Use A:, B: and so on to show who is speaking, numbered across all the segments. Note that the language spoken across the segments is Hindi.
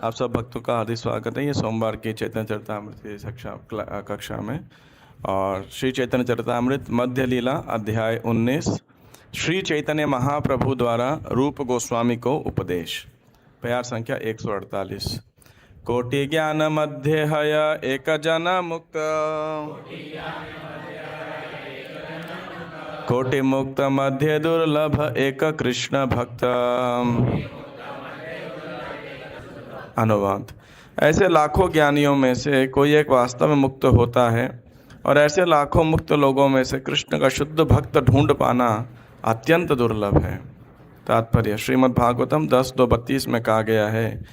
A: आप सब भक्तों का हार्दिक स्वागत है। ये सोमवार की चैतन्य चरितामृत की कक्षा में और श्री चैतन्य चरितामृत मध्य लीला अध्याय 19 श्री चैतन्य महाप्रभु द्वारा रूप गोस्वामी को उपदेश। प्यार संख्या 148। कोटि ज्ञान मध्य हय एक जन मुक्त, कोटि मुक्त मध्य दुर्लभ एक कृष्ण भक्त। अनुवाद। ऐसे लाखों ज्ञानियों में से कोई एक वास्तव में मुक्त होता है और ऐसे लाखों मुक्त लोगों में से कृष्ण का शुद्ध भक्त ढूंढ पाना अत्यंत दुर्लभ है। तात्पर्य श्रीमद् भागवतम 10:32 में कहा गया है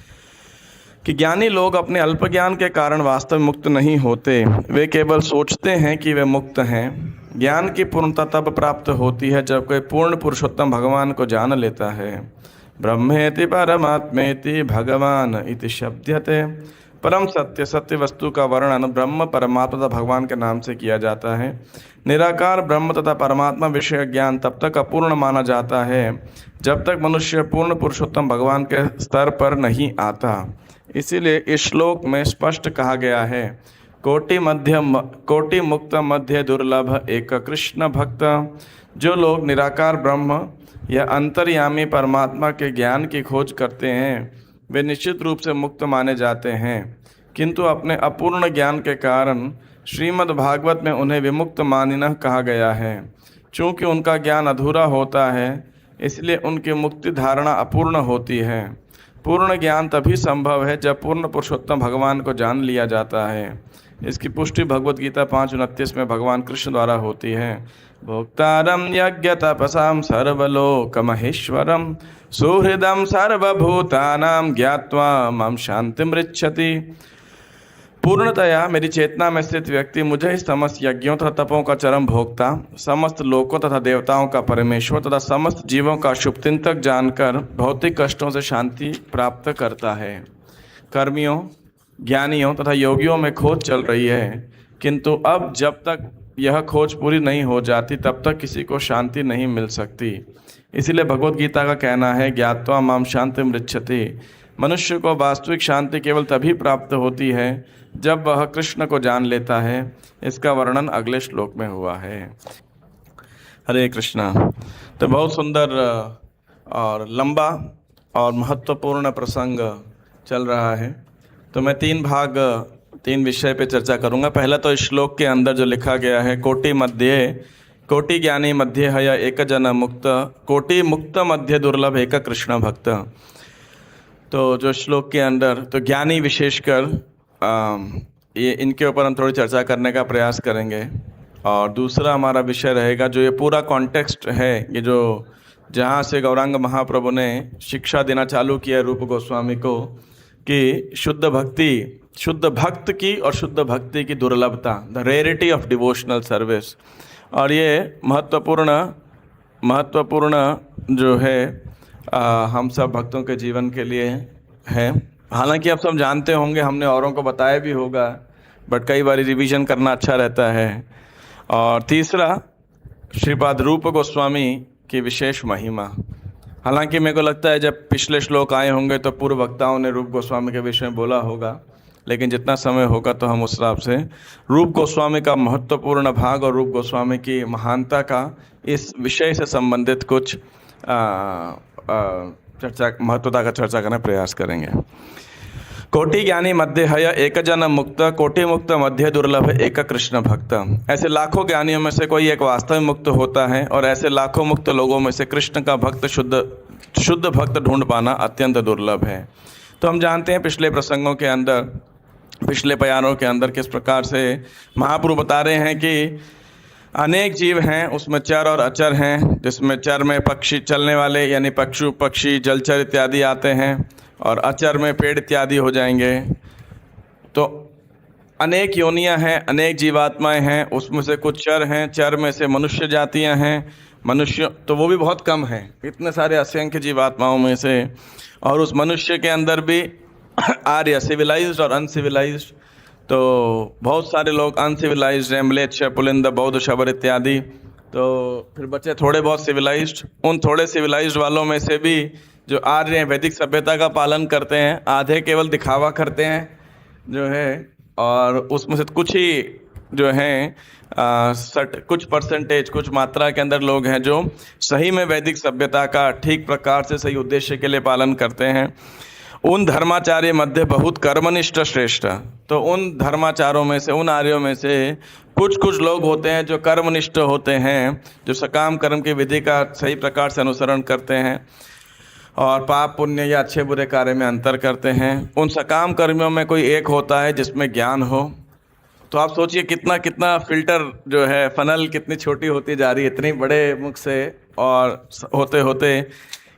A: कि ज्ञानी लोग अपने अल्प ज्ञान के कारण वास्तव में मुक्त नहीं होते, वे केवल सोचते हैं कि वे मुक्त हैं। ज्ञान की पूर्णता तब प्राप्त होती है जब कोई पूर्ण पुरुषोत्तम भगवान को जान लेता है। ब्रह्मेति परमात्मेति भगवान इति शब्दते। परम सत्य सत्य वस्तु का वर्णन ब्रह्म परमात्मा तथा भगवान के नाम से किया जाता है। निराकार ब्रह्म तथा परमात्मा विषय ज्ञान तब तक अपूर्ण माना जाता है जब तक मनुष्य पूर्ण पुरुषोत्तम भगवान के स्तर पर नहीं आता। इसीलिए इस श्लोक में स्पष्ट कहा गया है, कोटि मुक्त मध्य दुर्लभ एक कृष्ण भक्त। जो लोग निराकार ब्रह्म या अंतर्यामी परमात्मा के ज्ञान की खोज करते हैं वे निश्चित रूप से मुक्त माने जाते हैं, किंतु अपने अपूर्ण ज्ञान के कारण श्रीमद् भागवत में उन्हें विमुक्त मानिनः कहा गया है। चूँकि उनका ज्ञान अधूरा होता है इसलिए उनकी मुक्ति धारणा अपूर्ण होती है। पूर्ण ज्ञान तभी संभव है जब पूर्ण पुरुषोत्तम भगवान को जान लिया जाता है। इसकी पुष्टि भगवद गीता 5:29 में भगवान कृष्ण द्वारा होती है। भोक्तारम यज्ञ तपसाम सर्वलोक महेश्वरम सुहृदम सर्वभूतानां ज्ञात्वा मम शांतिमृच्छति। पूर्णतया मेरी चेतना में स्थित व्यक्ति मुझे ही समस्त यज्ञों तथा तपों का चरम भोक्ता, समस्त लोकों तथा देवताओं का परमेश्वर तथा समस्त जीवों का शुभचिंतक जानकर भौतिक कष्टों से शांति प्राप्त करता है। कर्मियों, ज्ञानियों तथा योगियों में खोज चल रही है, किंतु अब जब तक यह खोज पूरी नहीं हो जाती तब तक किसी को शांति नहीं मिल सकती। इसीलिए भगवद गीता का कहना है, ज्ञात्वा माम शांतिमृच्छति। मनुष्य को वास्तविक शांति केवल तभी प्राप्त होती है जब वह कृष्ण को जान लेता है। इसका वर्णन अगले श्लोक में हुआ है। हरे कृष्णा। तो बहुत सुंदर और लंबा और महत्वपूर्ण प्रसंग चल रहा है। तो मैं तीन विषय पे चर्चा करूंगा। पहला तो इस श्लोक के अंदर जो लिखा गया है, कोटि ज्ञानी मध्य है या एक जन मुक्त, कोटि मुक्त मध्य दुर्लभ एक कृष्ण भक्त। तो जो श्लोक के अंदर तो ज्ञानी विशेषकर ये इनके ऊपर हम थोड़ी चर्चा करने का प्रयास करेंगे। और दूसरा हमारा विषय रहेगा जो ये पूरा कॉन्टेक्स्ट है, ये जो जहाँ से गौरांग महाप्रभु ने शिक्षा देना चालू किया रूप गोस्वामी को कि शुद्ध भक्त की और शुद्ध भक्ति की दुर्लभता, the rarity of devotional service. और ये महत्वपूर्ण जो है हम सब भक्तों के जीवन के लिए है। हालांकि आप सब जानते होंगे, हमने औरों को बताया भी होगा, बट कई बार रिवीजन करना अच्छा रहता है। और तीसरा श्रीपाद रूप गोस्वामी की विशेष महिमा। हालांकि मेरे को लगता है जब पिछले श्लोक आए होंगे तो पूर्व वक्ताओं ने रूप गोस्वामी के विषय में बोला होगा, लेकिन जितना समय होगा तो हम उस हिसाब से रूप गोस्वामी का महत्वपूर्ण भाग और रूप गोस्वामी की महानता का इस विषय से संबंधित कुछ महत्वता का चर्चा करने प्रयास करेंगे। कोटि ज्ञानी मध्य है एक जन मुक्त, कोटि मुक्त मध्य दुर्लभ एक कृष्ण भक्त। ऐसे लाखों ज्ञानियों में से कोई एक वास्तव में मुक्त होता है और ऐसे लाखों मुक्त लोगों में से कृष्ण का भक्त शुद्ध भक्त ढूंढ पाना अत्यंत दुर्लभ है। तो हम जानते हैं पिछले प्रसंगों के अंदर, पिछले प्यारों के अंदर किस प्रकार से महाप्रभु बता रहे हैं कि अनेक जीव हैं, उसमें चर और अचर हैं, जिसमें चर में पक्षी चलने वाले यानी पक्षु पक्षी जलचर इत्यादि आते हैं और अचर में पेड़ इत्यादि हो जाएंगे। तो अनेक योनियां हैं, अनेक जीवात्माएं हैं, उसमें से कुछ चर हैं, चर में से मनुष्य जातियां हैं, मनुष्य तो वो भी बहुत कम है इतने सारे असंख्य जीवात्माओं में से। और उस मनुष्य के अंदर भी आर्य सिविलाइज्ड और अनसिविलाइज्ड, तो बहुत सारे लोग अनसिविलाइज्ड हैं, म्लेच्छ, पुलिंद, बौद्ध, शबर इत्यादि। तो फिर बचे थोड़े बहुत सिविलाइज्ड। उन थोड़े सिविलाइज्ड वालों में से भी जो आर्य हैं वैदिक सभ्यता का पालन करते हैं, आधे केवल दिखावा करते हैं जो है, और उसमें से कुछ ही जो हैं कुछ परसेंटेज, कुछ मात्रा के अंदर लोग हैं जो सही में वैदिक सभ्यता का ठीक प्रकार से सही उद्देश्य के लिए पालन करते हैं। उन धर्माचार्य मध्य बहुत कर्मनिष्ठ श्रेष्ठ, तो उन धर्माचारों में से, उन आर्यों में से कुछ कुछ लोग होते हैं जो कर्मनिष्ठ होते हैं, जो सकाम कर्म की विधि का सही प्रकार से अनुसरण करते हैं और पाप पुण्य या अच्छे बुरे कार्य में अंतर करते हैं। उन सकाम कर्मियों में कोई एक होता है जिसमें ज्ञान हो। तो आप सोचिए कितना कितना फिल्टर जो है, फनल कितनी छोटी होती जा रही है इतनी बड़े मुख से, और होते होते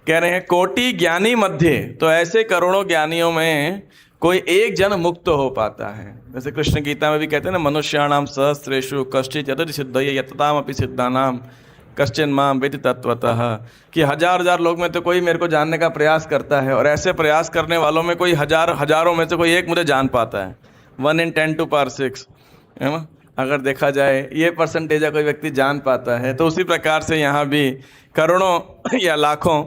A: कह रहे हैं कोटि ज्ञानी मध्य, तो ऐसे करोड़ों ज्ञानियों में कोई एक जन मुक्त हो पाता है। जैसे कृष्ण गीता में भी कहते हैं ना, मनुष्याणाम सहस्रेषु कश्चित् यतति सिद्धये यततामपि सिद्धानाम कश्चिन माम वेति तत्वतः, कि हजार लोग में तो कोई मेरे को जानने का प्रयास करता है, और ऐसे प्रयास करने वालों में कोई हजारों में से कोई एक मुझे जान पाता है। 1 in 10 to power 6 है ना, अगर देखा जाए ये परसेंटेज कोई व्यक्ति जान पाता है। तो उसी प्रकार से यहाँ भी करोड़ों या लाखों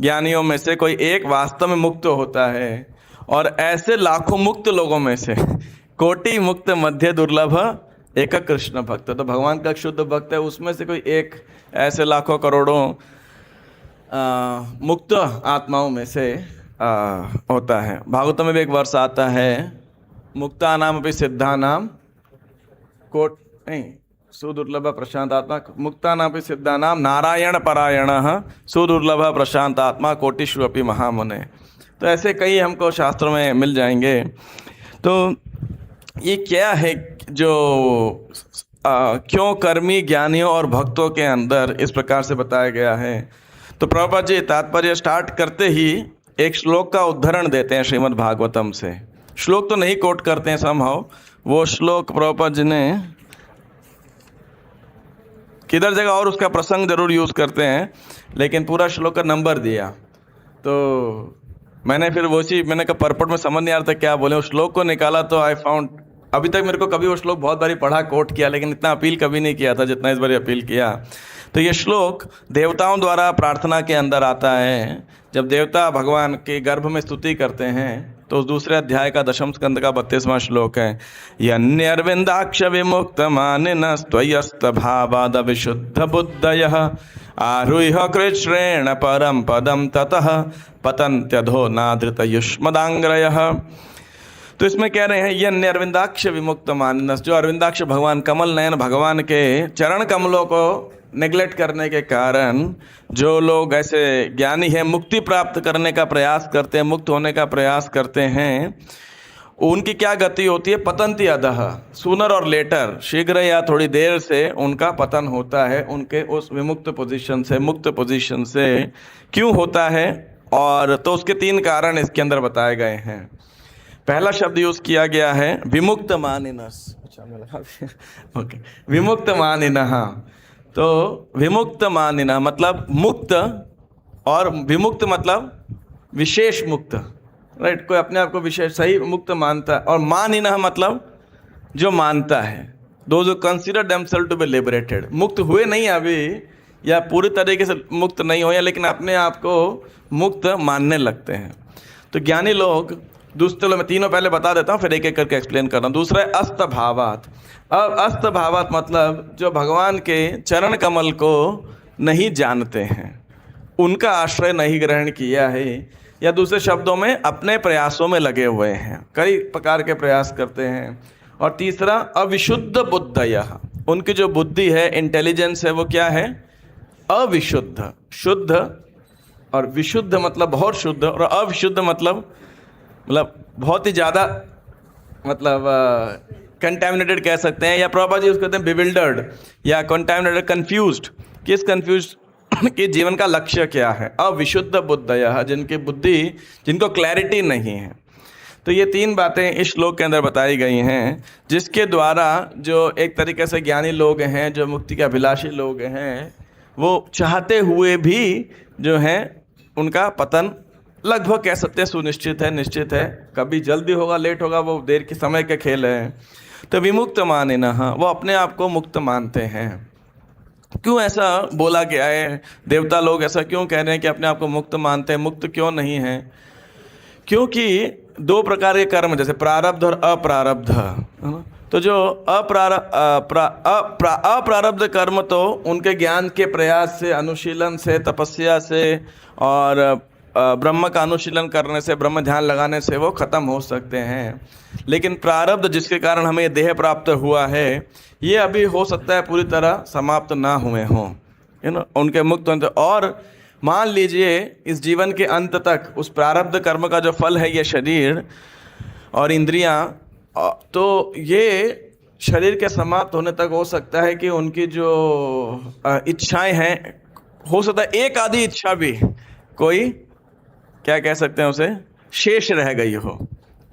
A: ज्ञानियों में से कोई एक वास्तव में मुक्त होता है, और ऐसे लाखों मुक्त लोगों में से कोटि मुक्त मध्य दुर्लभ एक कृष्ण भक्त, तो भगवान का शुद्ध भक्त है, उसमें से कोई एक ऐसे लाखों करोड़ों मुक्त आत्माओं में से होता है। भागवतम में भी एक वर्ष आता है, मुक्ता नाम अपि सिद्धा नाम कोट नहीं सुदुर्लभ प्रशांत आत्मा, मुक्ता नाम अपि सिद्धा नाम नारायण परायण सुदुर्लभ प्रशांत आत्मा कोटिषु अपि महामुने। तो ऐसे कई हमको शास्त्रों में मिल जाएंगे। तो ये क्या है जो क्यों कर्मी ज्ञानियों और भक्तों के अंदर इस प्रकार से बताया गया है। तो प्रभुपाद जी तात्पर्य स्टार्ट करते ही एक श्लोक का उद्धरण देते हैं श्रीमद् भागवतम से। श्लोक तो नहीं कोट करते हैं समहाउ, वो श्लोक प्रभुपाद जी ने किधर जगह और उसका प्रसंग जरूर यूज़ करते हैं, लेकिन पूरा श्लोक का नंबर दिया। तो मैंने फिर मैंने कहा परपट में समझ नहीं आ रहा था क्या बोले, उस श्लोक को निकाला तो आई फाउंड, अभी तक मेरे को कभी वो श्लोक बहुत बारी पढ़ा, कोट किया, लेकिन इतना अपील कभी नहीं किया था जितना इस बार अपील किया। तो ये श्लोक देवताओं द्वारा प्रार्थना के अंदर आता है। जब देवता भगवान के गर्भ में स्तुति करते हैं तो उस दूसरे अध्याय का 10वें स्कंद का 32वां श्लोक है, यन्यर्विंदाक्ष विमुक्त मानिन स्वयस्त भावाद विशुद्ध बुद्धयः आरुह्य कृच्छ्रेण परम पदम ततः पतन्त्यधो नाधृत युष्मदांग्रयः। तो इसमें कह रहे हैं यन्य अरविंदाक्ष विमुक्त मानस, जो अरविंदाक्ष भगवान कमल नयन भगवान के चरण कमलों को नेग्लेक्ट करने के कारण जो लोग ऐसे ज्ञानी हैं, मुक्ति प्राप्त करने का प्रयास करते हैं, मुक्त होने का प्रयास करते हैं, उनकी क्या गति होती है, पतंति अधः, सूनर और लेटर, शीघ्र या थोड़ी देर से उनका पतन होता है उनके उस विमुक्त पोजीशन से, मुक्त पोजीशन से। क्यों होता है, और तो उसके 3 कारण इसके अंदर बताए गए हैं। पहला शब्द यूज किया गया है विमुक्त मानिनस, ओके, विमुक्त मानिनः। तो विमुक्त मानिनः मतलब मुक्त, और विमुक्त मतलब विशेष मुक्त, राइट, कोई अपने आप को विशेष सही मुक्त मानता है। और मानिनः मतलब जो मानता है, those who consider themselves to be liberated, मुक्त हुए नहीं अभी या पूरी तरीके से मुक्त नहीं हो, या लेकिन अपने आप को मुक्त मानने लगते हैं। तो ज्ञानी लोग दूसरे, मैं तीनों पहले बता देता हूँ फिर एक एक करके एक्सप्लेन कर रहा हूँ। दूसरा है अस्त भावात। अब अस्त भावात मतलब जो भगवान के चरण कमल को नहीं जानते हैं, उनका आश्रय नहीं ग्रहण किया है, या दूसरे शब्दों में अपने प्रयासों में लगे हुए हैं, कई प्रकार के प्रयास करते हैं। और तीसरा अविशुद्ध बुद्धयः, उनकी जो बुद्धि है, इंटेलिजेंस है, वो क्या है, अविशुद्ध। शुद्ध और विशुद्ध मतलब बहुत शुद्ध, और अविशुद्ध मतलब बहुत ही ज़्यादा, मतलब कंटैमिनेटेड कह सकते हैं, या प्रॉपर जी उसको कहते हैं बिविल्डर्ड या कंटैमिनेटेड, कंफ्यूज्ड। किस कंफ्यूज कि जीवन का लक्ष्य क्या है। अविशुद्ध बुद्धयः, जिनकी बुद्धि, जिनको क्लैरिटी नहीं है। तो ये 3 बातें इस श्लोक के अंदर बताई गई हैं, जिसके द्वारा जो एक तरीके से ज्ञानी लोग हैं, जो मुक्ति के अभिलाषी लोग हैं, वो चाहते हुए भी जो है उनका पतन लगभग कह सकते हैं सुनिश्चित है, निश्चित है। कभी जल्दी होगा, लेट होगा, वो देर के समय के खेल है। तो विमुक्त मानिनः, वो अपने आप को मुक्त मानते हैं। क्यों ऐसा बोला गया है? देवता लोग ऐसा क्यों कह रहे हैं कि अपने आप को मुक्त मानते हैं? मुक्त क्यों नहीं है? क्योंकि दो प्रकार के कर्म, जैसे प्रारब्ध और अप्रारब्ध, है ना? तो जो अप्रारब्ध कर्म तो उनके ज्ञान के प्रयास से, अनुशीलन से, तपस्या से और ब्रह्म का अनुशीलन करने से, ब्रह्म ध्यान लगाने से वो खत्म हो सकते हैं। लेकिन प्रारब्ध जिसके कारण हमें देह प्राप्त हुआ है, ये अभी हो सकता है पूरी तरह समाप्त ना हुए हों, है ना, उनके मुक्त होने। और मान लीजिए इस जीवन के अंत तक उस प्रारब्ध कर्म का जो फल है, ये शरीर और इंद्रियां, तो ये शरीर के समाप्त होने तक हो सकता है कि उनकी जो इच्छाएं हैं, हो सकता है एक आधी इच्छा भी कोई, क्या कह सकते हैं उसे, शेष रह गई हो,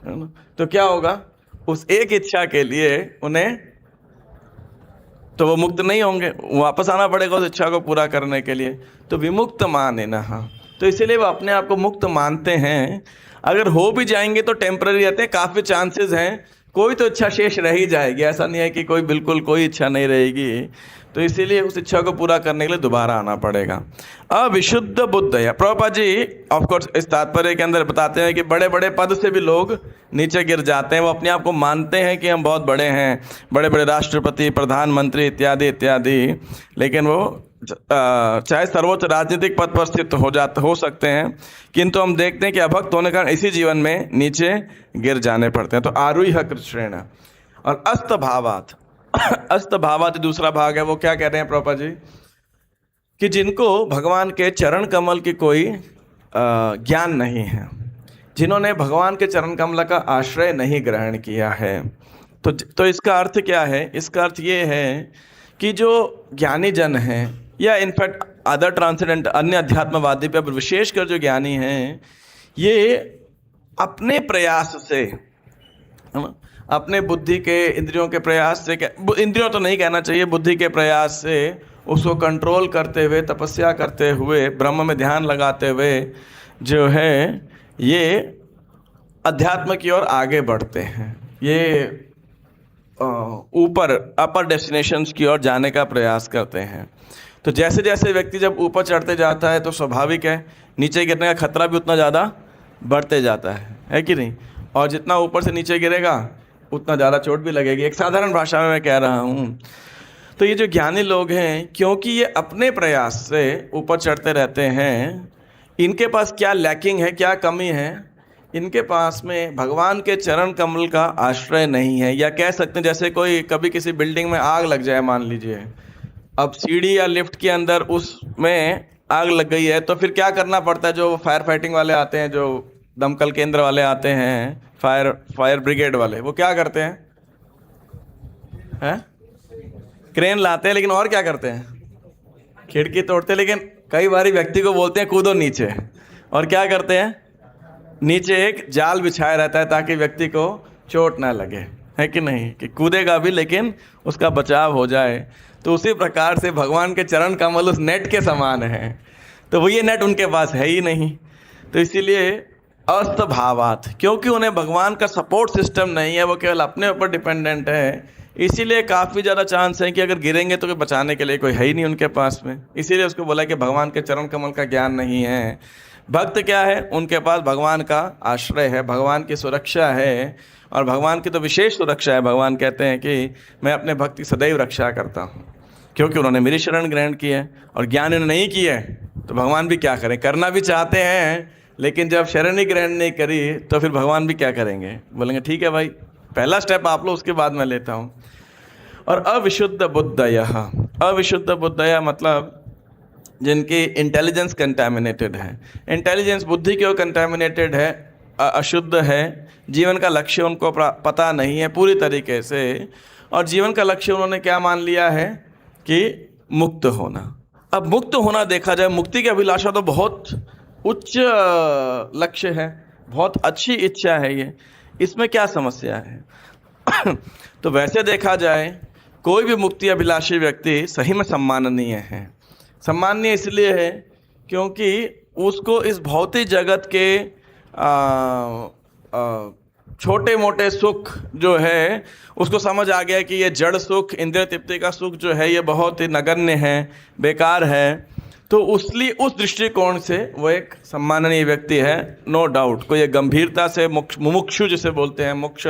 A: है ना? तो क्या होगा, उस एक इच्छा के लिए उन्हें, तो वो मुक्त नहीं होंगे, वापस आना पड़ेगा उस इच्छा को पूरा करने के लिए। तो विमुक्त माने ना, तो इसीलिए वो अपने आप को मुक्त मानते हैं। अगर हो भी जाएंगे तो टेम्पररी रहते हैं, काफ़ी चांसेस हैं कोई तो इच्छा शेष रह ही जाएगी, ऐसा नहीं है कि कोई बिल्कुल कोई इच्छा नहीं रहेगी। तो इसीलिए उस इच्छा को पूरा करने के लिए दोबारा आना पड़ेगा। अविशुद्ध बुद्ध है, प्रभुपाद जी ऑफकोर्स इस तात्पर्य के अंदर बताते हैं कि बड़े बड़े पद से भी लोग नीचे गिर जाते हैं। वो अपने आप को मानते हैं कि हम बहुत बड़े हैं, बड़े बड़े राष्ट्रपति, प्रधानमंत्री इत्यादि इत्यादि, लेकिन वो चाहे सर्वोच्च राजनीतिक पद पर स्थित हो सकते हैं, किंतु हम देखते हैं कि अभक्त होने के कारण इसी जीवन में नीचे गिर जाने पड़ते हैं। तो आरूह्य कृष्णेन और अस्त भावात, अस्त भावात दूसरा भाग है। वो क्या कह रहे हैं प्रभुपाद जी, कि जिनको भगवान के चरण कमल की कोई ज्ञान नहीं है, जिन्होंने भगवान के चरण कमल का आश्रय नहीं ग्रहण किया है, तो इसका अर्थ क्या है? इसका अर्थ ये है कि जो ज्ञानी जन हैं, या इनफैक्ट अदर ट्रांसेंडेंट, अन्य अध्यात्मवादी पे, विशेषकर जो ज्ञानी हैं, ये अपने प्रयास से, है ना, अपने बुद्धि के, इंद्रियों के प्रयास से, इंद्रियों तो नहीं कहना चाहिए, बुद्धि के प्रयास से उसको कंट्रोल करते हुए, तपस्या करते हुए, ब्रह्म में ध्यान लगाते हुए जो है ये अध्यात्म की ओर आगे बढ़ते हैं। ये ऊपर अपर डेस्टिनेशंस की ओर जाने का प्रयास करते हैं। तो जैसे जैसे व्यक्ति जब ऊपर चढ़ते जाता है तो स्वाभाविक है नीचे गिरने का खतरा भी उतना ज़्यादा बढ़ते जाता है कि नहीं? और जितना ऊपर से नीचे गिरेगा उतना ज़्यादा चोट भी लगेगी। एक साधारण भाषा में मैं कह रहा हूँ। तो ये जो ज्ञानी लोग हैं, क्योंकि ये अपने प्रयास से ऊपर चढ़ते रहते हैं, इनके पास क्या लैकिंग है, क्या कमी है? इनके पास में भगवान के चरण कमल का आश्रय नहीं है। या कह सकते हैं जैसे कोई कभी किसी बिल्डिंग में आग लग जाए, मान लीजिए, अब सीढ़ी या लिफ्ट के अंदर उसमें आग लग गई है, तो फिर क्या करना पड़ता है? जो फायर फाइटिंग वाले आते हैं, जो दमकल केंद्र वाले आते हैं, फायर ब्रिगेड वाले, वो क्या करते हैं? क्रेन लाते हैं, लेकिन और क्या करते हैं? खिड़की तोड़ते हैं। लेकिन कई बार व्यक्ति को बोलते हैं कूदो नीचे, और क्या करते हैं? नीचे एक जाल बिछाया रहता है ताकि व्यक्ति को चोट ना लगे, है कि नहीं? कि कूदेगा भी लेकिन उसका बचाव हो जाए। तो उसी प्रकार से भगवान के चरण कमल उस नेट के समान है, तो वो ये नेट उनके पास है ही नहीं। तो इसीलिए अस्त भावात, क्योंकि उन्हें भगवान का सपोर्ट सिस्टम नहीं है, वो केवल अपने ऊपर डिपेंडेंट है, इसीलिए काफ़ी ज़्यादा चांस है कि अगर गिरेंगे तो कोई बचाने के लिए कोई है ही नहीं उनके पास में। इसीलिए उसको बोला कि भगवान के चरण कमल का ज्ञान नहीं है। भक्त क्या है? उनके पास भगवान का आश्रय है, भगवान की सुरक्षा है, और भगवान की तो विशेष सुरक्षा है। भगवान कहते हैं कि मैं अपने भक्त की सदैव रक्षा करता हूँ, क्योंकि उन्होंने मेरी शरण ग्रहण की है। और ज्ञान उन्होंने नहीं किया है तो भगवान भी क्या करें? करना भी चाहते हैं, लेकिन जब शरण ही ग्रहण नहीं करी तो फिर भगवान भी क्या करेंगे? बोलेंगे ठीक है भाई, पहला स्टेप आप लो, उसके बाद मैं लेता हूँ। और अविशुद्ध बुद्धयः, अविशुद्ध बुद्धयः मतलब जिनकी इंटेलिजेंस कंटैमिनेटेड है, इंटेलिजेंस बुद्धि की ओर कंटैमिनेटेड है, अशुद्ध है, जीवन का लक्ष्य उनको पता नहीं है पूरी तरीके से, और जीवन का लक्ष्य उन्होंने क्या मान लिया है कि मुक्त होना। अब मुक्त होना देखा जाए, मुक्ति की अभिलाषा तो बहुत उच्च लक्ष्य है, बहुत अच्छी इच्छा है ये, इसमें क्या समस्या है? तो वैसे देखा जाए कोई भी मुक्ति अभिलाषी व्यक्ति सही में सम्माननीय है। सम्माननीय इसलिए है क्योंकि उसको इस भौतिक जगत के छोटे मोटे सुख जो है उसको समझ आ गया कि ये जड़ सुख, इंद्रिय तृप्ति का सुख जो है ये बहुत ही नगण्य है, बेकार है, तो उस दृष्टिकोण से वो एक सम्माननीय व्यक्ति है, नो डाउट। कोई गंभीरता से मुमुक्षु जिसे बोलते हैं, मोक्ष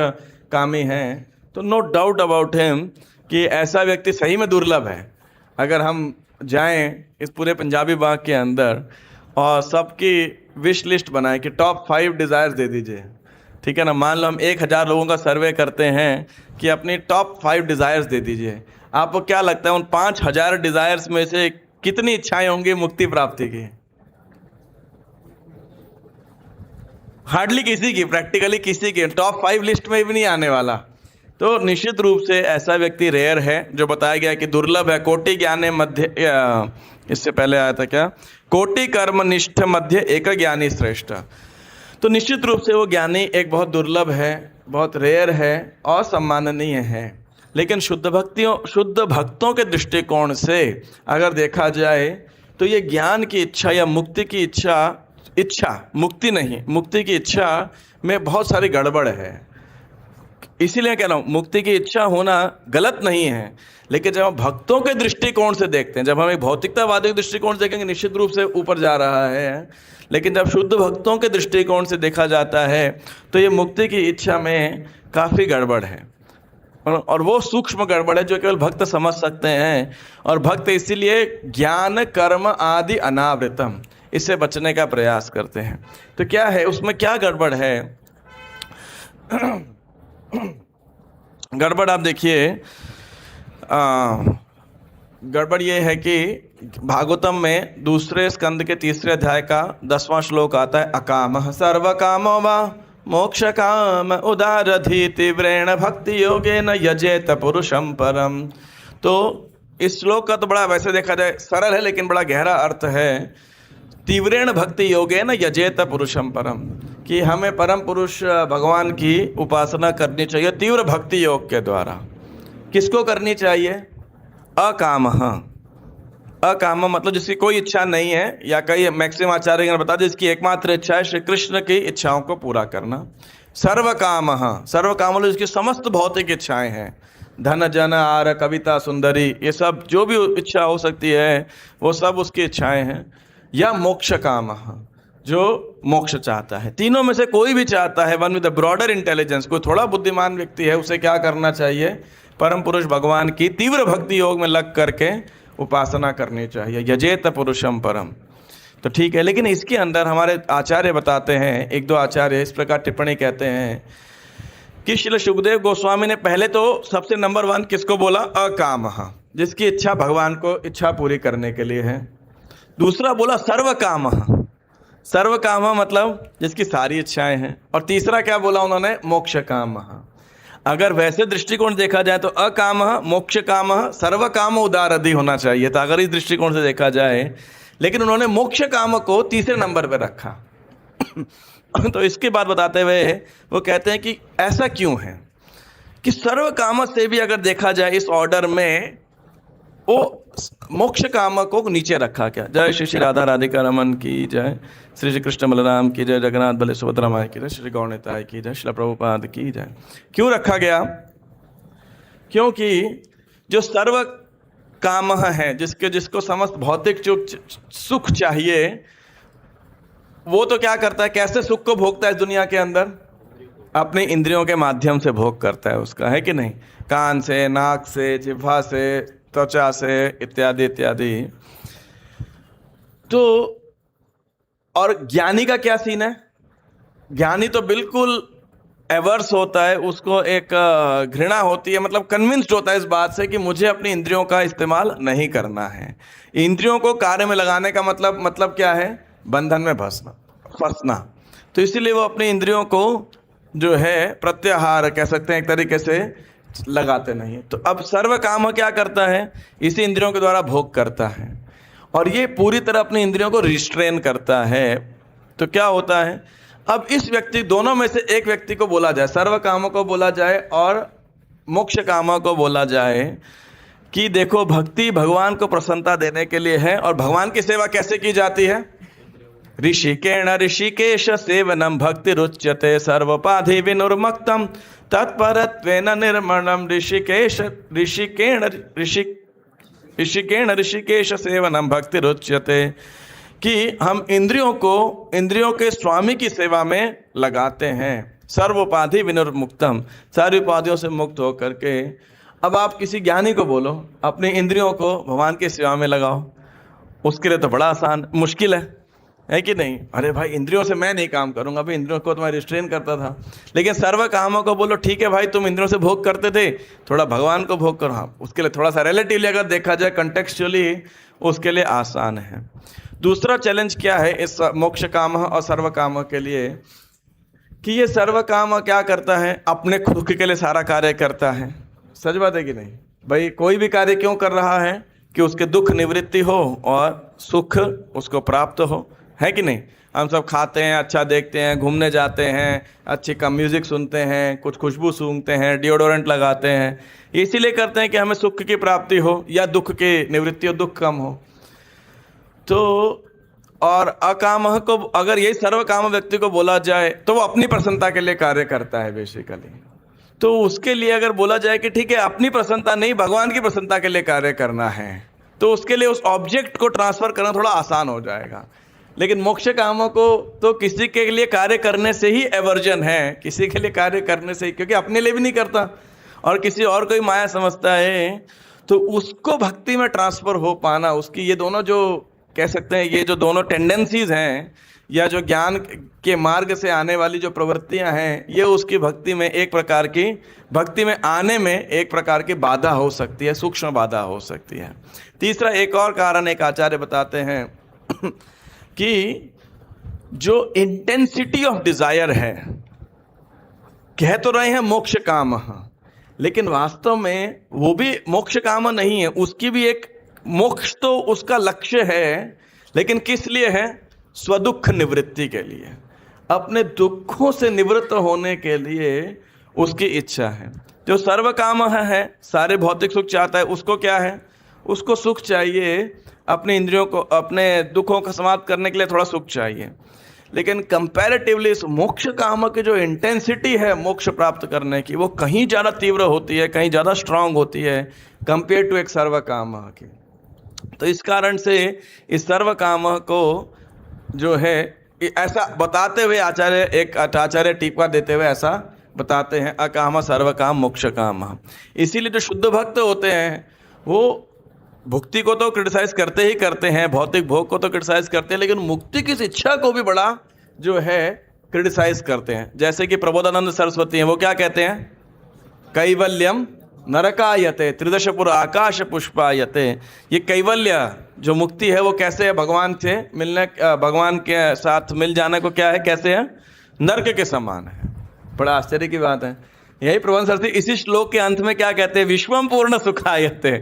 A: कामी हैं, तो नो डाउट अबाउट हिम कि ऐसा व्यक्ति सही में दुर्लभ है। अगर हम जाएं इस पूरे पंजाबी बाग के अंदर और सबकी विश लिस्ट बनाएं कि टॉप 5 डिज़ायर्स दे दीजिए, ठीक है ना। मान लो हम 1000 लोगों का सर्वे करते हैं कि अपनी टॉप 5 डिज़ायर्स दे दीजिए। आपको क्या लगता है उन 5000 डिज़ायर्स में से कितनी इच्छाएं होंगी मुक्ति प्राप्ति की? हार्डली किसी की, प्रैक्टिकली किसी की टॉप 5 लिस्ट में भी नहीं आने वाला। तो निश्चित रूप से ऐसा व्यक्ति रेयर है, जो बताया गया कि दुर्लभ है। कोटि ज्ञाने मध्य, इससे पहले आया था क्या, कोटि कर्म निष्ठ मध्य एक ज्ञानी श्रेष्ठ। तो निश्चित रूप से वो ज्ञानी एक बहुत दुर्लभ है, बहुत रेयर है और सम्माननीय है। लेकिन शुद्ध भक्तों के दृष्टिकोण से अगर देखा जाए तो ये ज्ञान की इच्छा या मुक्ति की इच्छा मुक्ति नहीं, मुक्ति की इच्छा में बहुत सारी गड़बड़ है। इसीलिए कह रहा हूँ, मुक्ति की इच्छा होना गलत नहीं है, लेकिन जब हम भक्तों के दृष्टिकोण से देखते हैं, जब हम एक भौतिकतावादी के दृष्टिकोण से देखेंगे निश्चित रूप से ऊपर जा रहा है, लेकिन जब शुद्ध भक्तों के दृष्टिकोण से देखा जाता है तो ये मुक्ति की इच्छा में काफ़ी गड़बड़ है, और वो सूक्ष्म गड़बड़ है जो केवल भक्त समझ सकते हैं। और भक्त इसीलिए ज्ञान कर्म आदि अनावृतम, इससे बचने का प्रयास करते हैं। तो क्या है उसमें, क्या गड़बड़ है? गड़बड़ आप देखिए, गड़बड़ ये है कि भागवतम में दूसरे स्कंद के 3 अध्याय का 10वां श्लोक आता है, अकामः सर्व कामो वा मोक्ष काम उदारधि तीव्रेण भक्ति योगेन यजेत पुरुषम परम। तो इस श्लोक का तो बड़ा, वैसे देखा जाए सरल है लेकिन बड़ा गहरा अर्थ है। तीव्रेण भक्ति योगेन यजेत पुरुषम परम, कि हमें परम पुरुष भगवान की उपासना करनी चाहिए तीव्र भक्ति योग के द्वारा। किसको करनी चाहिए? अकामः। अकाम मतलब जिसकी कोई इच्छा नहीं है, या कई मैक्सिम आचार्य ने बता दिया जिसकी एकमात्र इच्छा है श्री कृष्ण की इच्छाओं को पूरा करना। सर्वकामः, सर्वकाम मतलब जिसकी समस्त भौतिक इच्छाएं हैं, धन जन आर कविता सुंदरी, ये सब जो भी इच्छा हो सकती है वो सब उसकी इच्छाएं हैं। या मोक्ष कामः, जो मोक्ष चाहता है। तीनों में से कोई भी चाहता है, वन विद ब्रॉडर इंटेलिजेंस, कोई थोड़ा बुद्धिमान व्यक्ति है, उसे क्या करना चाहिए? परम पुरुष भगवान की तीव्र भक्ति योग में लग करके उपासना करनी चाहिए, यजेत पुरुषम परम। तो ठीक है, लेकिन इसके अंदर हमारे आचार्य बताते हैं, 1-2 आचार्य इस प्रकार टिप्पणी कहते हैं कि श्री सुखदेव गोस्वामी ने पहले तो सबसे नंबर 1 किसको बोला? अकामः, जिसकी इच्छा भगवान को इच्छा पूरी करने के लिए है। दूसरा बोला सर्वकामः, सर्वकामः मतलब जिसकी सारी इच्छाएं हैं। और तीसरा क्या बोला उन्होंने? मोक्ष कामः। अगर वैसे दृष्टिकोण देखा जाए तो अकामः, मोक्ष कामः, सर्वकाम उदारधि होना चाहिए था, अगर इस दृष्टिकोण से देखा जाए। लेकिन उन्होंने मोक्ष काम को तीसरे नंबर पर रखा। तो इसके बाद बताते हुए वो कहते हैं कि ऐसा क्यों है कि सर्व काम से भी अगर देखा जाए इस ऑर्डर में, वो मोक्ष काम को नीचे रखा। क्या? जय श्री श्री राधा राधिका रमन की जय, श्री श्री कृष्ण बलराम की जय, जगन्नाथ बलि सुभद्रा माई की जय, श्री गौरनिताय की जय, श्री प्रभुपाद की जय। क्यों रखा गया? क्योंकि जो सर्व काम है, जिसको समस्त भौतिक सुख चाहिए, वो तो क्या करता है? कैसे सुख को भोगता है दुनिया के अंदर? अपने इंद्रियों के माध्यम से भोग करता है उसका, है कि नहीं? कान से, नाक से, जिह्वा से, त्वचा से, इत्यादि इत्यादि। तो और ज्ञानी का क्या सीन है? ज्ञानी तो बिल्कुल एवर्स होता है, उसको एक घृणा होती है, मतलब कन्विंस्ड होता है इस बात से कि मुझे अपनी इंद्रियों का इस्तेमाल नहीं करना है। इंद्रियों को कार्य में लगाने का मतलब क्या है? बंधन में फंसना। तो इसीलिए वो अपनी इंद्रियों को जो है प्रत्याहार कह सकते हैं एक तरीके से लगाते नहीं। तो अब सर्व काम क्या करता है? इसी इंद्रियों के द्वारा भोग करता है, और ये पूरी तरह अपनी इंद्रियों को रिस्ट्रेन करता है। तो क्या होता है? अब इस व्यक्ति, दोनों में से एक व्यक्ति को बोला जाए, सर्व कामों को बोला जाए और मोक्ष कामों को बोला जाए कि देखो भक्ति भगवान को प्रसन्नता देने के लिए है, और भगवान की सेवा कैसे की जाती है? ऋषिकेण ऋषिकेश सेवनम भक्ति रुच्यते सर्वोपाधि विनुर्मुक्तम तत्परत्वेन निर्मणम ऋषिकेण ऋषिकेश सेवनम भक्ति रुच्यते। कि हम इंद्रियों के स्वामी की सेवा में लगाते हैं। सर्वोपाधि विनुर्मुक्तम, सारी उपाधियों से मुक्त होकर के। अब आप किसी ज्ञानी को बोलो अपनी इंद्रियों को भगवान की सेवा में लगाओ, उसके लिए तो बड़ा आसान, मुश्किल है कि नहीं? अरे भाई इंद्रियों से मैं नहीं काम करूंगा, अभी इंद्रियों को तो मैं रिस्ट्रेन करता था। लेकिन सर्व कामों को बोलो ठीक है भाई, तुम इंद्रियों से भोग करते थे, थोड़ा भगवान को भोग करो। हाँ, उसके लिए थोड़ा सा रिलेटिवली अगर देखा जाए, कंटेक्चुअली उसके लिए आसान है। दूसरा चैलेंज क्या है इस मोक्ष काम और सर्व काम के लिए, कि ये सर्व काम क्या करता है? अपने खुद के लिए सारा कार्य करता है। सच बात है कि नहीं भाई? कोई भी कार्य क्यों कर रहा है? कि उसके दुख निवृत्ति हो और सुख उसको प्राप्त हो, है कि नहीं? हम सब खाते हैं, अच्छा देखते हैं, घूमने जाते हैं, अच्छी कम म्यूजिक सुनते हैं, कुछ खुशबू सूंघते हैं, डिओडोरेंट लगाते हैं, इसीलिए करते हैं कि हमें सुख की प्राप्ति हो या दुख की निवृत्ति हो, दुख कम हो। तो और अकाम को, अगर यही सर्व काम व्यक्ति को बोला जाए तो वो अपनी प्रसन्नता के लिए कार्य करता है बेसिकली। तो उसके लिए अगर बोला जाए कि ठीक है अपनी प्रसन्नता नहीं, भगवान की प्रसन्नता के लिए कार्य करना है, तो उसके लिए उस ऑब्जेक्ट को ट्रांसफर करना थोड़ा आसान हो जाएगा। लेकिन मोक्ष कामों को तो किसी के लिए कार्य करने से ही एवर्जन है, किसी के लिए कार्य करने से ही, क्योंकि अपने लिए भी नहीं करता और किसी और कोई माया समझता है। तो उसको भक्ति में ट्रांसफर हो पाना, उसकी ये दोनों जो कह सकते हैं, ये जो दोनों टेंडेंसीज हैं या जो ज्ञान के मार्ग से आने वाली जो प्रवृत्तियां हैं, ये उसकी भक्ति में एक प्रकार की, भक्ति में आने में एक प्रकार की बाधा हो सकती है, सूक्ष्म बाधा हो सकती है। तीसरा एक और कारण एक आचार्य बताते हैं कि जो इंटेंसिटी ऑफ डिजायर है, कह तो रहे हैं मोक्ष काम, लेकिन वास्तव में वो भी मोक्ष काम नहीं है, उसकी भी एक मोक्ष तो उसका लक्ष्य है, लेकिन किस लिए है? स्वदुख निवृत्ति के लिए, अपने दुखों से निवृत्त होने के लिए उसकी इच्छा है। जो सर्व काम है, सारे भौतिक सुख चाहता है, उसको क्या है? उसको सुख चाहिए, अपने इंद्रियों को, अपने दुखों का समाप्त करने के लिए थोड़ा सुख चाहिए। लेकिन कंपैरेटिवली इस मोक्ष काम की जो इंटेंसिटी है मोक्ष प्राप्त करने की, वो कहीं ज़्यादा तीव्र होती है, कहीं ज़्यादा स्ट्रांग होती है कंपेयर टू एक सर्व काम की। तो इस कारण से इस सर्व काम को जो है ऐसा बताते हुए आचार्य टीका देते हुए ऐसा बताते हैं, अकाम सर्व काम मोक्ष काम। इसीलिए जो शुद्ध भक्त होते हैं वो भुक्ति को तो क्रिटिसाइज करते ही करते हैं, भौतिक भोग को तो क्रिटिसाइज करते हैं, लेकिन मुक्ति की इच्छा को भी बड़ा जो है क्रिटिसाइज करते हैं। जैसे कि प्रबोधानंद सरस्वती हैं, वो क्या कहते हैं? कैवल्यम नरकायते त्रिदशपुर आकाश पुष्पायते। ये कैवल्य जो मुक्ति है वो कैसे है? भगवान से मिलने, भगवान के साथ मिल जाने को क्या है, कैसे है? नरक के समान है। बड़ा आश्चर्य की बात है। यही प्रबोधानंद सरस्वती इसी श्लोक के अंत में क्या कहते हैं? विश्वम पूर्ण सुखायते,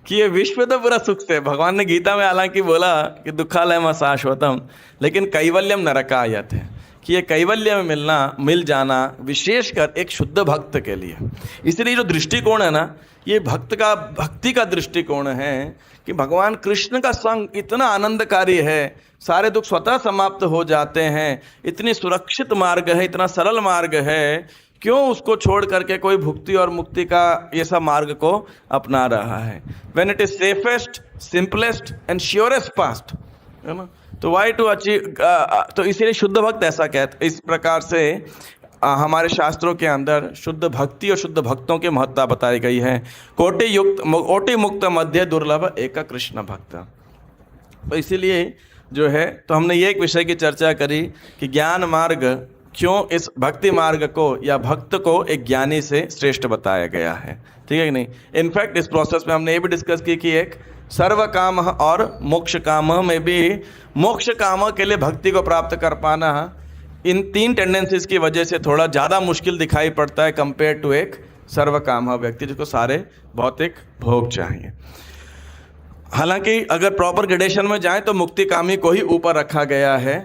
A: कि ये विश्व तो पूरा सुख से। भगवान ने गीता में हालांकि बोला कि दुखालयम शाश्वतम, लेकिन कैवल्यम नरकायत है, कि ये कैवल्य में मिल जाना विशेषकर एक शुद्ध भक्त के लिए। इसलिए जो दृष्टिकोण है ना, ये भक्ति का दृष्टिकोण है कि भगवान कृष्ण का संग इतना आनंदकारी है, सारे दुख स्वतः समाप्त हो जाते हैं, इतनी सुरक्षित मार्ग है, इतना सरल मार्ग है, क्यों उसको छोड़ करके कोई भुक्ति और मुक्ति का ये सब मार्ग को अपना रहा है? When it is safest, simplest and surest past, है ना? तो वाई टू अचीव, तो इसीलिए शुद्ध भक्त ऐसा कहते। इस प्रकार से हमारे शास्त्रों के अंदर शुद्ध भक्ति और शुद्ध भक्तों की महत्ता बताई गई है। कोटि मुक्त मध्य दुर्लभ एक कृष्ण भक्त। तो इसीलिए जो है, तो हमने ये एक विषय की चर्चा करी कि ज्ञान मार्ग क्यों इस भक्ति मार्ग को या भक्त को एक ज्ञानी से श्रेष्ठ बताया गया है, ठीक है कि नहीं? इनफैक्ट इस प्रोसेस में हमने ये भी डिस्कस की कि एक सर्व काम और मोक्ष काम में भी मोक्ष काम के लिए भक्ति को प्राप्त कर पाना इन तीन टेंडेंसीज की वजह से थोड़ा ज़्यादा मुश्किल दिखाई पड़ता है कंपेयर टू एक सर्व काम व्यक्ति जिसको सारे भौतिक भोग चाहिए। हालांकि अगर प्रॉपर ग्रेडेशन में जाएं तो मुक्ति कामी को ही ऊपर रखा गया है,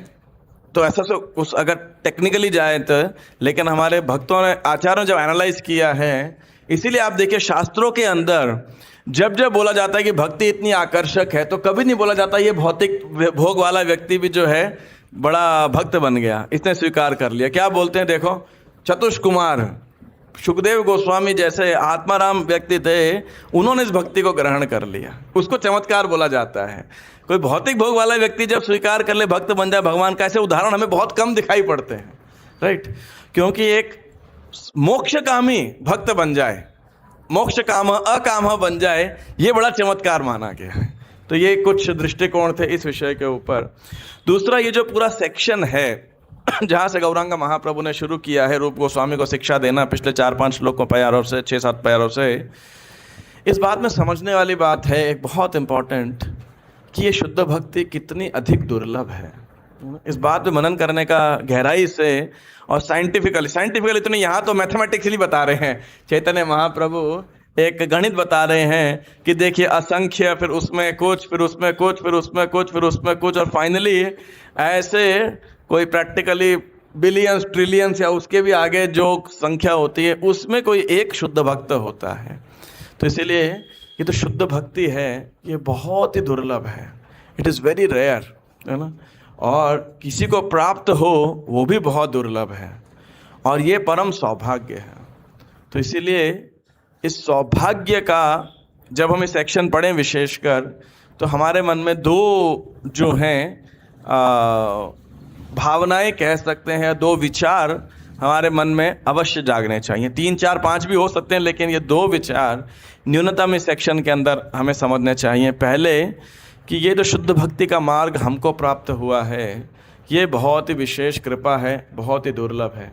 A: तो ऐसा उस अगर टेक्निकली जाए तो, लेकिन हमारे भक्तों ने, आचार्यों ने जब एनालाइज किया है, इसीलिए आप देखिए शास्त्रों के अंदर जब जब बोला जाता है कि भक्ति इतनी आकर्षक है, तो कभी नहीं बोला जाता ये भौतिक भोग वाला व्यक्ति भी जो है बड़ा भक्त बन गया, इसने स्वीकार कर लिया। क्या बोलते हैं देखो, चतुष कुमार, सुखदेव गोस्वामी जैसे आत्माराम व्यक्ति थे, उन्होंने इस भक्ति को ग्रहण कर लिया, उसको चमत्कार बोला जाता है। कोई भौतिक भोग वाला व्यक्ति जब स्वीकार कर ले, भक्त बन जाए भगवान का, ऐसे उदाहरण हमें बहुत कम दिखाई पड़ते हैं, राइट। क्योंकि एक मोक्षकामी भक्त बन जाए, मोक्ष काम अकाम बन जाए, ये बड़ा चमत्कार माना गया है। तो ये कुछ दृष्टिकोण थे इस विषय के ऊपर। दूसरा, ये जो पूरा सेक्शन है जहाँ से गौरांग महाप्रभु ने शुरू किया है रूप गोस्वामी को शिक्षा देना, पिछले 4-5 श्लोकों प्यारों से, 6-7 प्यारों से, इस बात में समझने वाली बात है एक बहुत इम्पॉर्टेंट, कि ये शुद्ध भक्ति कितनी अधिक दुर्लभ है। इस बात पे मनन करने का गहराई से और साइंटिफिकली तो नहीं, यहाँ तो मैथमेटिक्सली बता रहे हैं चैतन्य महाप्रभु, एक गणित बता रहे हैं कि देखिए असंख्य, फिर उसमें कुछ, फिर उसमें कुछ, फिर उसमें कुछ, फिर उसमें कुछ, और फाइनली ऐसे कोई प्रैक्टिकली बिलियंस, ट्रिलियंस या उसके भी आगे जो संख्या होती है, उसमें कोई एक शुद्ध भक्त होता है। तो इसीलिए ये तो शुद्ध भक्ति है, ये बहुत ही दुर्लभ है, इट इज़ वेरी रेयर, है ना। और किसी को प्राप्त हो वो भी बहुत दुर्लभ है, और ये परम सौभाग्य है। तो इसीलिए इस सौभाग्य का जब हम इस सेक्शन पढ़ें विशेषकर, तो हमारे मन में दो जो हैं भावनाएं कह सकते हैं, दो विचार हमारे मन में अवश्य जागने चाहिए। 3, 4, 5 भी हो सकते हैं, लेकिन ये दो विचार न्यूनतम इस सेक्शन के अंदर हमें समझने चाहिए। पहले कि ये जो शुद्ध भक्ति का मार्ग हमको प्राप्त हुआ है, ये बहुत ही विशेष कृपा है, बहुत ही दुर्लभ है।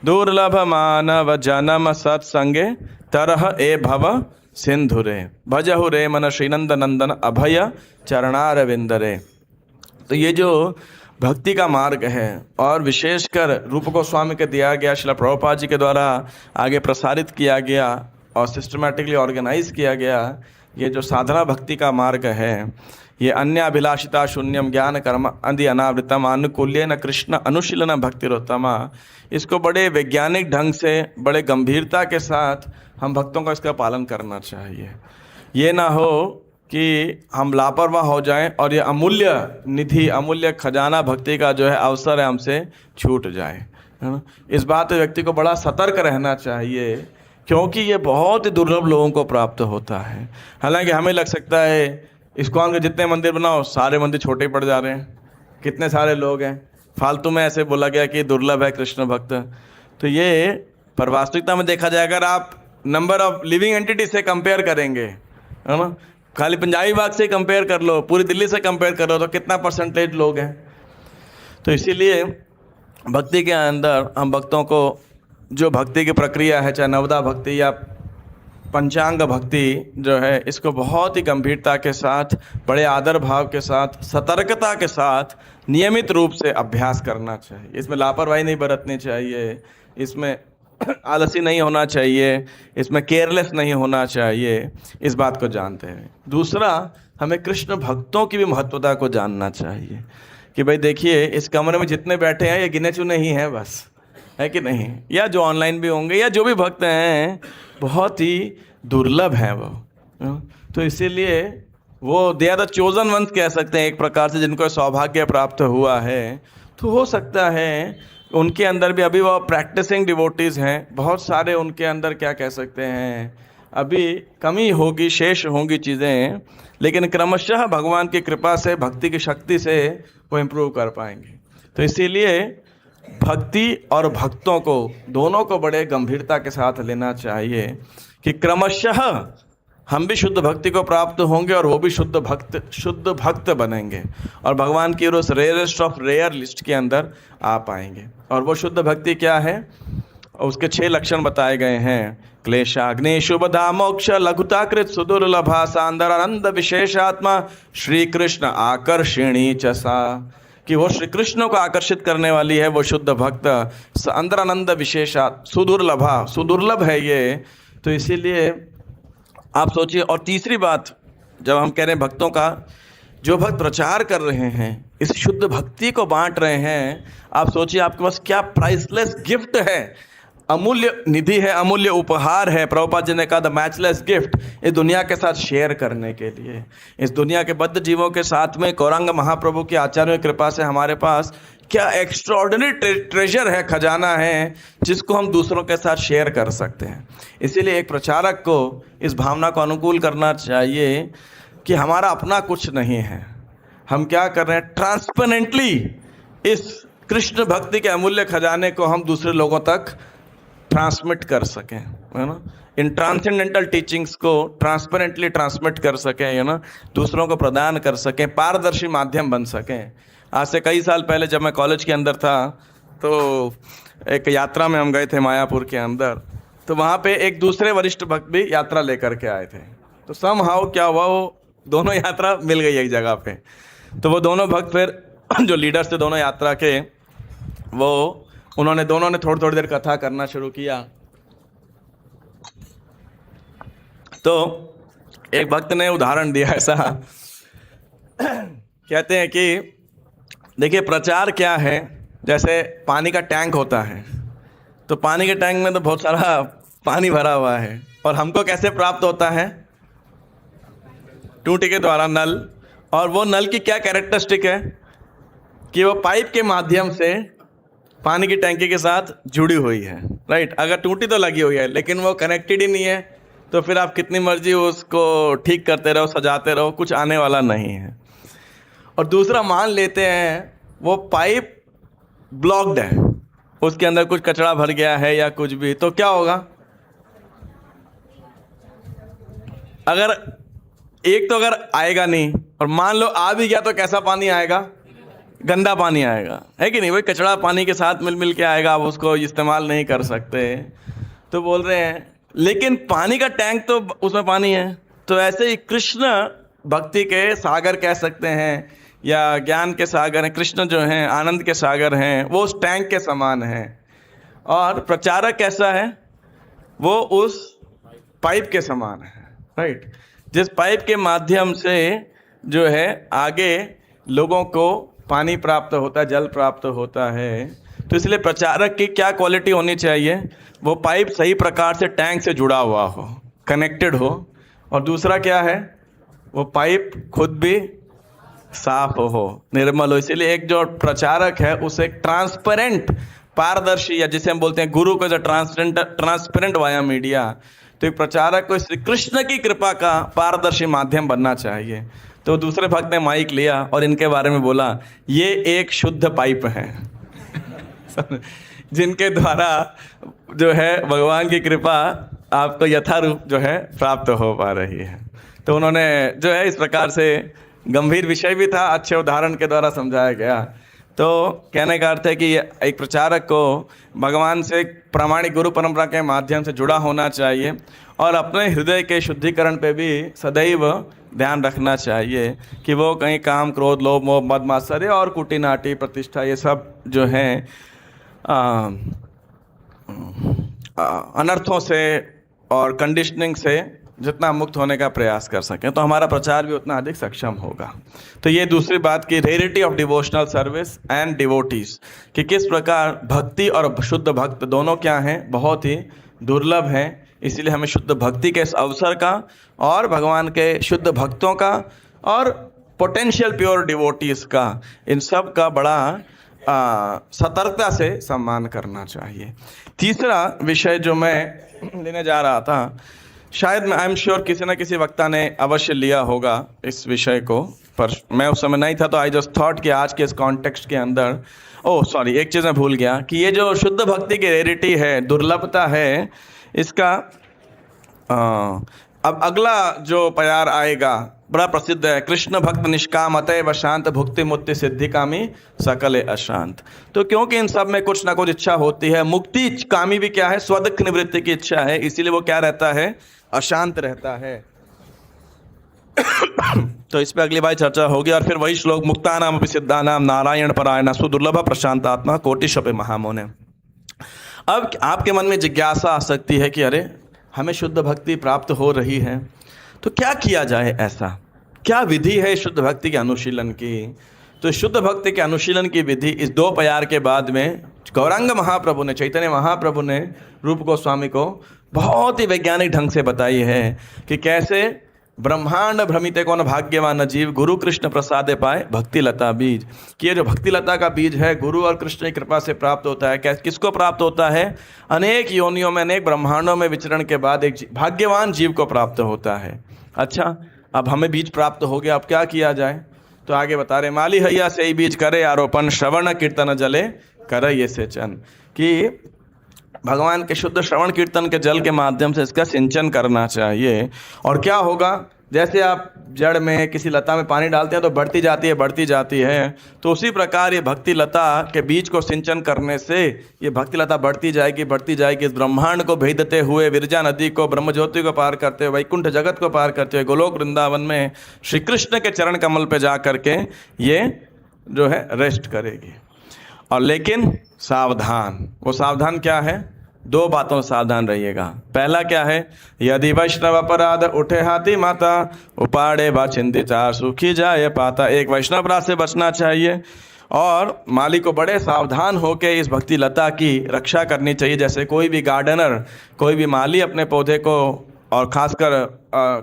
A: दुर्लभ मानव जन्म सत्संगे तरह ए भव सिंधुरे भजहु रे मन श्रीनंद नंदन अभय चरणारविंदरे। तो ये जो भक्ति का मार्ग है, और विशेषकर रूप गोस्वामी के दिया गया, श्रील प्रभुपाद जी के द्वारा आगे प्रसारित किया गया और सिस्टमैटिकली ऑर्गेनाइज किया गया, ये जो साधना भक्ति का मार्ग है, ये अन्य अभिलाषिता शून्यम ज्ञान कर्म अंधि अनावृतम अनुकूल्य न कृष्ण अनुशीलन भक्तिरोत्तमा, इसको बड़े वैज्ञानिक ढंग से, बड़े गंभीरता के साथ हम भक्तों को इसका पालन करना चाहिए। ये ना हो कि हम लापरवाह हो जाएं और ये अमूल्य निधि, अमूल्य खजाना भक्ति का जो है अवसर है, हमसे छूट जाए, है ना। इस बात पे व्यक्ति को बड़ा सतर्क रहना चाहिए, क्योंकि ये बहुत ही दुर्लभ लोगों को प्राप्त होता है। हालांकि हमें लग सकता है इस्कॉन के जितने मंदिर बनाओ, सारे मंदिर छोटे पड़ जा रहे हैं, कितने सारे लोग हैं, फालतू में ऐसे बोला गया कि दुर्लभ है कृष्ण भक्त। तो ये पर वास्तविकता में देखा जाए, अगर आप नंबर ऑफ लिविंग एंटिटी से कंपेयर करेंगे, है ना, खाली पंजाबी बाग से कंपेयर कर लो, पूरी दिल्ली से कंपेयर कर लो, तो कितना परसेंटेज लोग हैं। तो इसीलिए भक्ति के अंदर हम भक्तों को जो भक्ति की प्रक्रिया है, चाहे नवदा भक्ति या पंचांग भक्ति जो है, इसको बहुत ही गंभीरता के साथ, बड़े आदर भाव के साथ, सतर्कता के साथ नियमित रूप से अभ्यास करना चाहिए। इसमें लापरवाही नहीं बरतनी चाहिए, इसमें आलसी नहीं होना चाहिए, इसमें केयरलेस नहीं होना चाहिए, इस बात को जानते हैं। दूसरा, हमें कृष्ण भक्तों की भी महत्वता को जानना चाहिए कि भाई देखिए, इस कमरे में जितने बैठे हैं ये गिने चुने ही हैं बस, है कि नहीं, या जो ऑनलाइन भी होंगे, या जो भी भक्त हैं, बहुत ही दुर्लभ हैं वो। तो इसीलिए वो they are the chosen ones कह सकते हैं एक प्रकार से, जिनको सौभाग्य प्राप्त हुआ है। तो हो सकता है उनके अंदर भी अभी वो प्रैक्टिसिंग डिवोटीज़ हैं, बहुत सारे उनके अंदर क्या कह सकते हैं, अभी कमी होगी, शेष होंगी चीज़ें, लेकिन क्रमशः भगवान की कृपा से, भक्ति की शक्ति से वो इम्प्रूव कर पाएंगे। तो इसीलिए भक्ति और भक्तों को, दोनों को बड़े गंभीरता के साथ लेना चाहिए कि क्रमशः हम भी शुद्ध भक्ति को प्राप्त होंगे और वो भी शुद्ध भक्त बनेंगे, और भगवान की उस रेयरेस्ट ऑफ रेयर लिस्ट के अंदर आ पाएंगे। और वो शुद्ध भक्ति क्या है, उसके 6 लक्षण बताए गए हैं। क्लेशाग्नि शुभधा मोक्ष लघुता कृत सुदुर्लभा सांदरानंद विशेषात्मा श्री कृष्ण आकर्षिणी चसा, कि वो श्री कृष्ण को आकर्षित करने वाली है वो शुद्ध भक्त। अंदरानंद विशेषा सुदुर्लभा, सुदुर्लभ है ये। तो इसीलिए आप सोचिए। और तीसरी बात, जब हम कह रहे हैं भक्तों का, जो भक्त प्रचार कर रहे हैं, इस शुद्ध भक्ति को बांट रहे हैं, आप सोचिए आपके पास क्या प्राइसलेस गिफ्ट है। अमूल्य निधि है, अमूल्य उपहार है। प्रभुपाद जी ने कहा द मैचलेस गिफ्ट, इस दुनिया के साथ शेयर करने के लिए, इस दुनिया के बद्ध जीवों के साथ में गौरांग महाप्रभु की आचार्यों की कृपा से हमारे पास क्या एक्स्ट्राऑर्डिनरी ट्रेजर है, खजाना है, जिसको हम दूसरों के साथ शेयर कर सकते हैं। इसीलिए एक प्रचारक को इस भावना को अनुकूल करना चाहिए कि हमारा अपना कुछ नहीं है, हम क्या कर रहे हैं, ट्रांसपेरेंटली इस कृष्ण भक्ति के अमूल्य खजाने को हम दूसरे लोगों तक ट्रांसमिट कर सकें, है ना, इन ट्रांसेंडेंटल टीचिंग्स को ट्रांसपेरेंटली ट्रांसमिट कर सकें, है ना, दूसरों को प्रदान कर सकें, पारदर्शी माध्यम बन सकें। आज से कई साल पहले जब मैं कॉलेज के अंदर था तो एक यात्रा में हम गए थे मायापुर के अंदर, तो वहाँ पे एक दूसरे वरिष्ठ भक्त भी यात्रा लेकर के आए थे। तो समहाउ क्या हुआ, वो दोनों यात्रा मिल गई एक जगह पे। तो वो दोनों भक्त फिर जो लीडर्स थे दोनों यात्रा के, वो उन्होंने दोनों ने थोड़ी थोड़ी देर कथा करना शुरू किया। तो एक भक्त ने उदाहरण दिया ऐसा, कहते हैं कि देखिए प्रचार क्या है, जैसे पानी का टैंक होता है, तो पानी के टैंक में तो बहुत सारा पानी भरा हुआ है, और हमको कैसे प्राप्त होता है, टूटी के द्वारा, नल। और वो नल की क्या कैरेक्टरिस्टिक है कि वो पाइप के माध्यम से पानी की टैंकी के साथ जुड़ी हुई है, राइट। अगर टूटी तो लगी हुई है लेकिन वो कनेक्टेड ही नहीं है, तो फिर आप कितनी मर्जी उसको ठीक करते रहो, सजाते रहो, कुछ आने वाला नहीं है। और दूसरा मान लेते हैं वो पाइप ब्लॉक्ड है, उसके अंदर कुछ कचरा भर गया है या कुछ भी, तो क्या होगा, अगर एक तो अगर आएगा नहीं, और मान लो आ भी गया तो कैसा पानी आएगा, गंदा पानी आएगा, है कि नहीं, वही कचरा पानी के साथ मिल मिल के आएगा, आप उसको इस्तेमाल नहीं कर सकते। तो बोल रहे हैं लेकिन पानी का टैंक तो उसमें पानी है। तो ऐसे ही कृष्ण भक्ति के सागर कह सकते हैं, या ज्ञान के सागर हैं, कृष्ण जो हैं आनंद के सागर हैं, वो उस टैंक के समान हैं। और प्रचारक कैसा है, वो उस पाइप के समान है, राइट, जिस पाइप के माध्यम से जो है आगे लोगों को पानी प्राप्त होता है, जल प्राप्त होता है। तो इसलिए प्रचारक की क्या क्वालिटी होनी चाहिए, वो पाइप सही प्रकार से टैंक से जुड़ा हुआ हो, कनेक्टेड हो, और दूसरा क्या है, वो पाइप खुद भी साफ हो, निर्मल हो। इसीलिए एक जो प्रचारक है उसे ट्रांसपेरेंट, पारदर्शी, या जिसे हम बोलते हैं गुरु को जो ट्रांसपेरेंट वाया मीडिया, तो एक प्रचारक को श्री कृष्ण की कृपा का पारदर्शी माध्यम बनना चाहिए। तो दूसरे भक्त ने माइक लिया और इनके बारे में बोला, ये एक शुद्ध पाइप है जिनके द्वारा जो है भगवान की कृपा आपको यथारूप जो है प्राप्त हो पा रही है। तो उन्होंने जो है इस प्रकार से, गंभीर विषय भी था, अच्छे उदाहरण के द्वारा समझाया गया। तो कहने का अर्थ है कि एक प्रचारक को भगवान से प्रामाणिक गुरु परंपरा के माध्यम से जुड़ा होना चाहिए, और अपने हृदय के शुद्धिकरण पे भी सदैव ध्यान रखना चाहिए कि वो कहीं काम, क्रोध, लोभ, मोह, मद, मात्सर्य और कुटिनाटी, प्रतिष्ठा, ये सब जो हैं अनर्थों से और कंडीशनिंग से जितना मुक्त होने का प्रयास कर सकें, तो हमारा प्रचार भी उतना अधिक सक्षम होगा। तो ये दूसरी बात की rarity of devotional service and devotees, कि किस प्रकार भक्ति और शुद्ध भक्त दोनों क्या हैं, बहुत ही दुर्लभ हैं। इसीलिए हमें शुद्ध भक्ति के इस अवसर का, और भगवान के शुद्ध भक्तों का, और पोटेंशियल प्योर डिवोटीज का, इन सब का बड़ा सतर्कता से सम्मान करना चाहिए। तीसरा विषय जो मैं लेने जा रहा था, शायद आई एम श्योर किसी न किसी वक्ता ने अवश्य लिया होगा इस विषय को, पर मैं उस समय नहीं था, तो आई जस्ट थॉट कि आज के इस कॉन्टेक्स्ट के अंदर, एक चीज़ मैं भूल गया कि ये जो शुद्ध भक्ति की रेयरिटी है, दुर्लभता है, इसका अब अगला जो प्यार आएगा बड़ा प्रसिद्ध है, कृष्ण भक्त निष्काम अतएव शांत भुक्ति मुक्ति सिद्धि कामी सकल अशांत। तो क्योंकि इन सब में कुछ ना कुछ इच्छा होती है, मुक्ति कामी भी क्या है, स्वदुख निवृत्ति की इच्छा है, इसीलिए वो क्या रहता है, अशांत रहता है। तो इस पे अगली बार चर्चा होगी। और फिर वही श्लोक, मुक्ता नाम अपि सिद्धा नाम नारायण परायण सुदुर्लभ प्रशांत आत्मा कोटि शपे महामोने। अब आपके मन में जिज्ञासा आ सकती है कि अरे हमें शुद्ध भक्ति प्राप्त हो रही है, तो क्या किया जाए, ऐसा क्या विधि है शुद्ध भक्ति के अनुशीलन की। तो शुद्ध भक्ति के अनुशीलन की विधि इस दो प्यार के बाद में गौरांग महाप्रभु ने, चैतन्य महाप्रभु ने रूप गोस्वामी को बहुत ही वैज्ञानिक ढंग से बताई है कि कैसे ब्रह्मांड भ्रमिते कौन भाग्यवान जीव गुरु कृष्ण प्रसादे पाए भक्ति लता बीज, कि ये जो भक्ति लता का बीज है गुरु और कृष्ण की कृपा से प्राप्त होता है। किसको प्राप्त होता है? अनेक योनियों में, अनेक ब्रह्मांडों में विचरण के बाद एक भाग्यवान जीव को प्राप्त होता है। अच्छा, अब हमें बीज प्राप्त हो गया, अब क्या किया जाए? तो आगे बता रहे, माली हैया से ही बीज करे आरोपण, श्रवण कीर्तन जले कर ये सेचन, कि भगवान के शुद्ध श्रवण कीर्तन के जल के माध्यम से इसका सिंचन करना चाहिए। और क्या होगा? जैसे आप जड़ में किसी लता में पानी डालते हैं तो बढ़ती जाती है, तो उसी प्रकार ये भक्ति लता के बीज को सिंचन करने से ये भक्ति लता बढ़ती जाएगी। इस ब्रह्मांड को भेदते हुए, विरजा नदी को, ब्रह्म ज्योति को पार करते हुए, वैकुंठ जगत को पार करते हुए, गोलोक वृंदावन में श्री कृष्ण के चरण कमल पे जा करके ये जो है रेस्ट करेगी। और लेकिन सावधान, वो सावधान क्या है? 2 बातों से सावधान रहिएगा। पहला क्या है? यदि वैष्णव अपराध उठे हाथी माता, उपाड़े बा चिंतिता सुखी जाए पाता। एक वैष्णव अपराध से बचना चाहिए और माली को बड़े सावधान होकर इस भक्ति लता की रक्षा करनी चाहिए। जैसे कोई भी गार्डनर, कोई भी माली अपने पौधे को और खासकर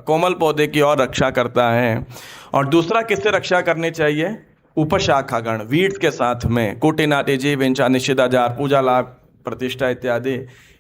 A: कोमल पौधे की और रक्षा करता है। और दूसरा किससे रक्षा करनी चाहिए? उपशाखागण, वीड्स के साथ में, कुटिनाटी जीव इंचा निषिद्धाचार, पूजा लाभ प्रतिष्ठा इत्यादि,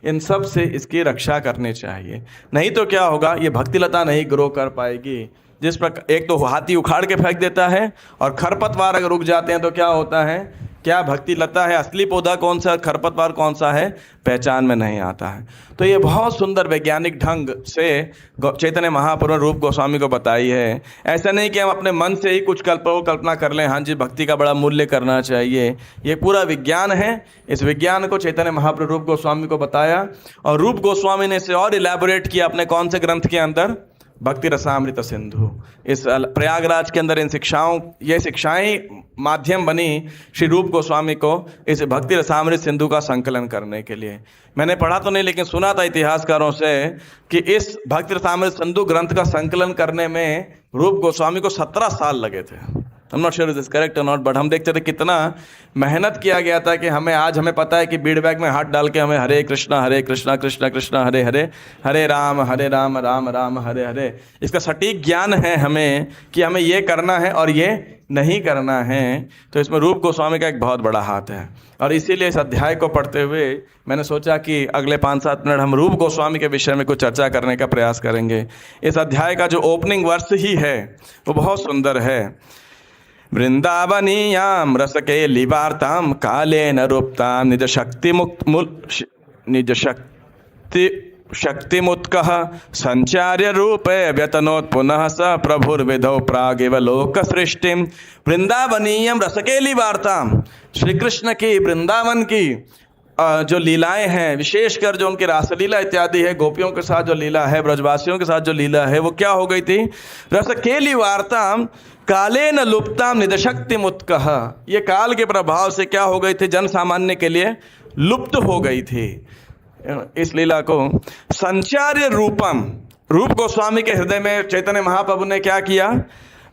A: इन सब से इसकी रक्षा करनी चाहिए। नहीं तो क्या होगा? ये भक्ति लता नहीं ग्रो कर पाएगी। जिस प्रकार एक तो हाथी उखाड़ के फेंक देता है और खरपतवार अगर रुक जाते हैं तो क्या होता है? क्या भक्ति लता है, असली पौधा कौन सा, खरपतवार कौन सा है, पहचान में नहीं आता है। तो ये बहुत सुंदर वैज्ञानिक ढंग से चैतन्य महाप्रभु रूप गोस्वामी को बताई है। ऐसा नहीं कि हम अपने मन से ही कुछ कल्पना कर लें, हाँ जी भक्ति का बड़ा मूल्य करना चाहिए। ये पूरा विज्ञान है। इस विज्ञान को चैतन्य महाप्रभु रूप गोस्वामी को बताया और रूप गोस्वामी ने इसे और इलेबोरेट किया अपने कौन से ग्रंथ के अंदर? भक्ति रसामृत सिंधु। इस प्रयागराज के अंदर ये शिक्षाएं माध्यम बनी श्री रूप गोस्वामी को इस भक्ति रसामृत सिंधु का संकलन करने के लिए। मैंने पढ़ा तो नहीं, लेकिन सुना था इतिहासकारों से कि इस भक्ति रसामृत सिंधु ग्रंथ का संकलन करने में रूप गोस्वामी को 17 साल लगे थे। आई am not sure is this correct और नॉट, बट हम देखते थे कितना मेहनत किया गया था कि हमें पता है कि बीड़ बैग में हाथ डाल के हमें हरे कृष्णा कृष्णा कृष्णा हरे हरे, हरे राम राम राम हरे हरे, इसका सटीक ज्ञान है हमें कि हमें ये करना है और ये नहीं करना है। तो इसमें रूप गोस्वामी का एक बहुत बड़ा हाथ है। और इसीलिए इस अध्याय को पढ़ते हुए मैंने सोचा कि अगले 5-7 मिनट हम रूप गोस्वामी के विषय में कुछ चर्चा करने का प्रयास करेंगे। इस अध्याय का जो ओपनिंग वर्ष ही है वो बहुत सुंदर है। वृंदावनीयाम रस के लिवार्ताम काले न रूपताम निज शक्ति मुत्कः संचार्य रूपे व्यतनोत् पुनः स प्रभुर्विधौ प्रागिव लोक सृष्टिम। वृंदावनीयम रस के लिवार्ताम, श्री कृष्ण की वृंदावन की जो लीलाएं हैं, विशेषकर जो उनकी रासलीला इत्यादि है, गोपियों के साथ जो लीला है, ब्रजवासियों के साथ जो लीला है, वो क्या हो गई थी? रस केली वार्ताम काले न लुप्ताम निदशक्ति मुत्कः, ये काल के प्रभाव से क्या हो गई थी? जन सामान्य के लिए लुप्त हो गई थी। इस लीला को संचार्य रूपम, रूप गोस्वामी के हृदय में चैतन्य महाप्रभु ने क्या किया?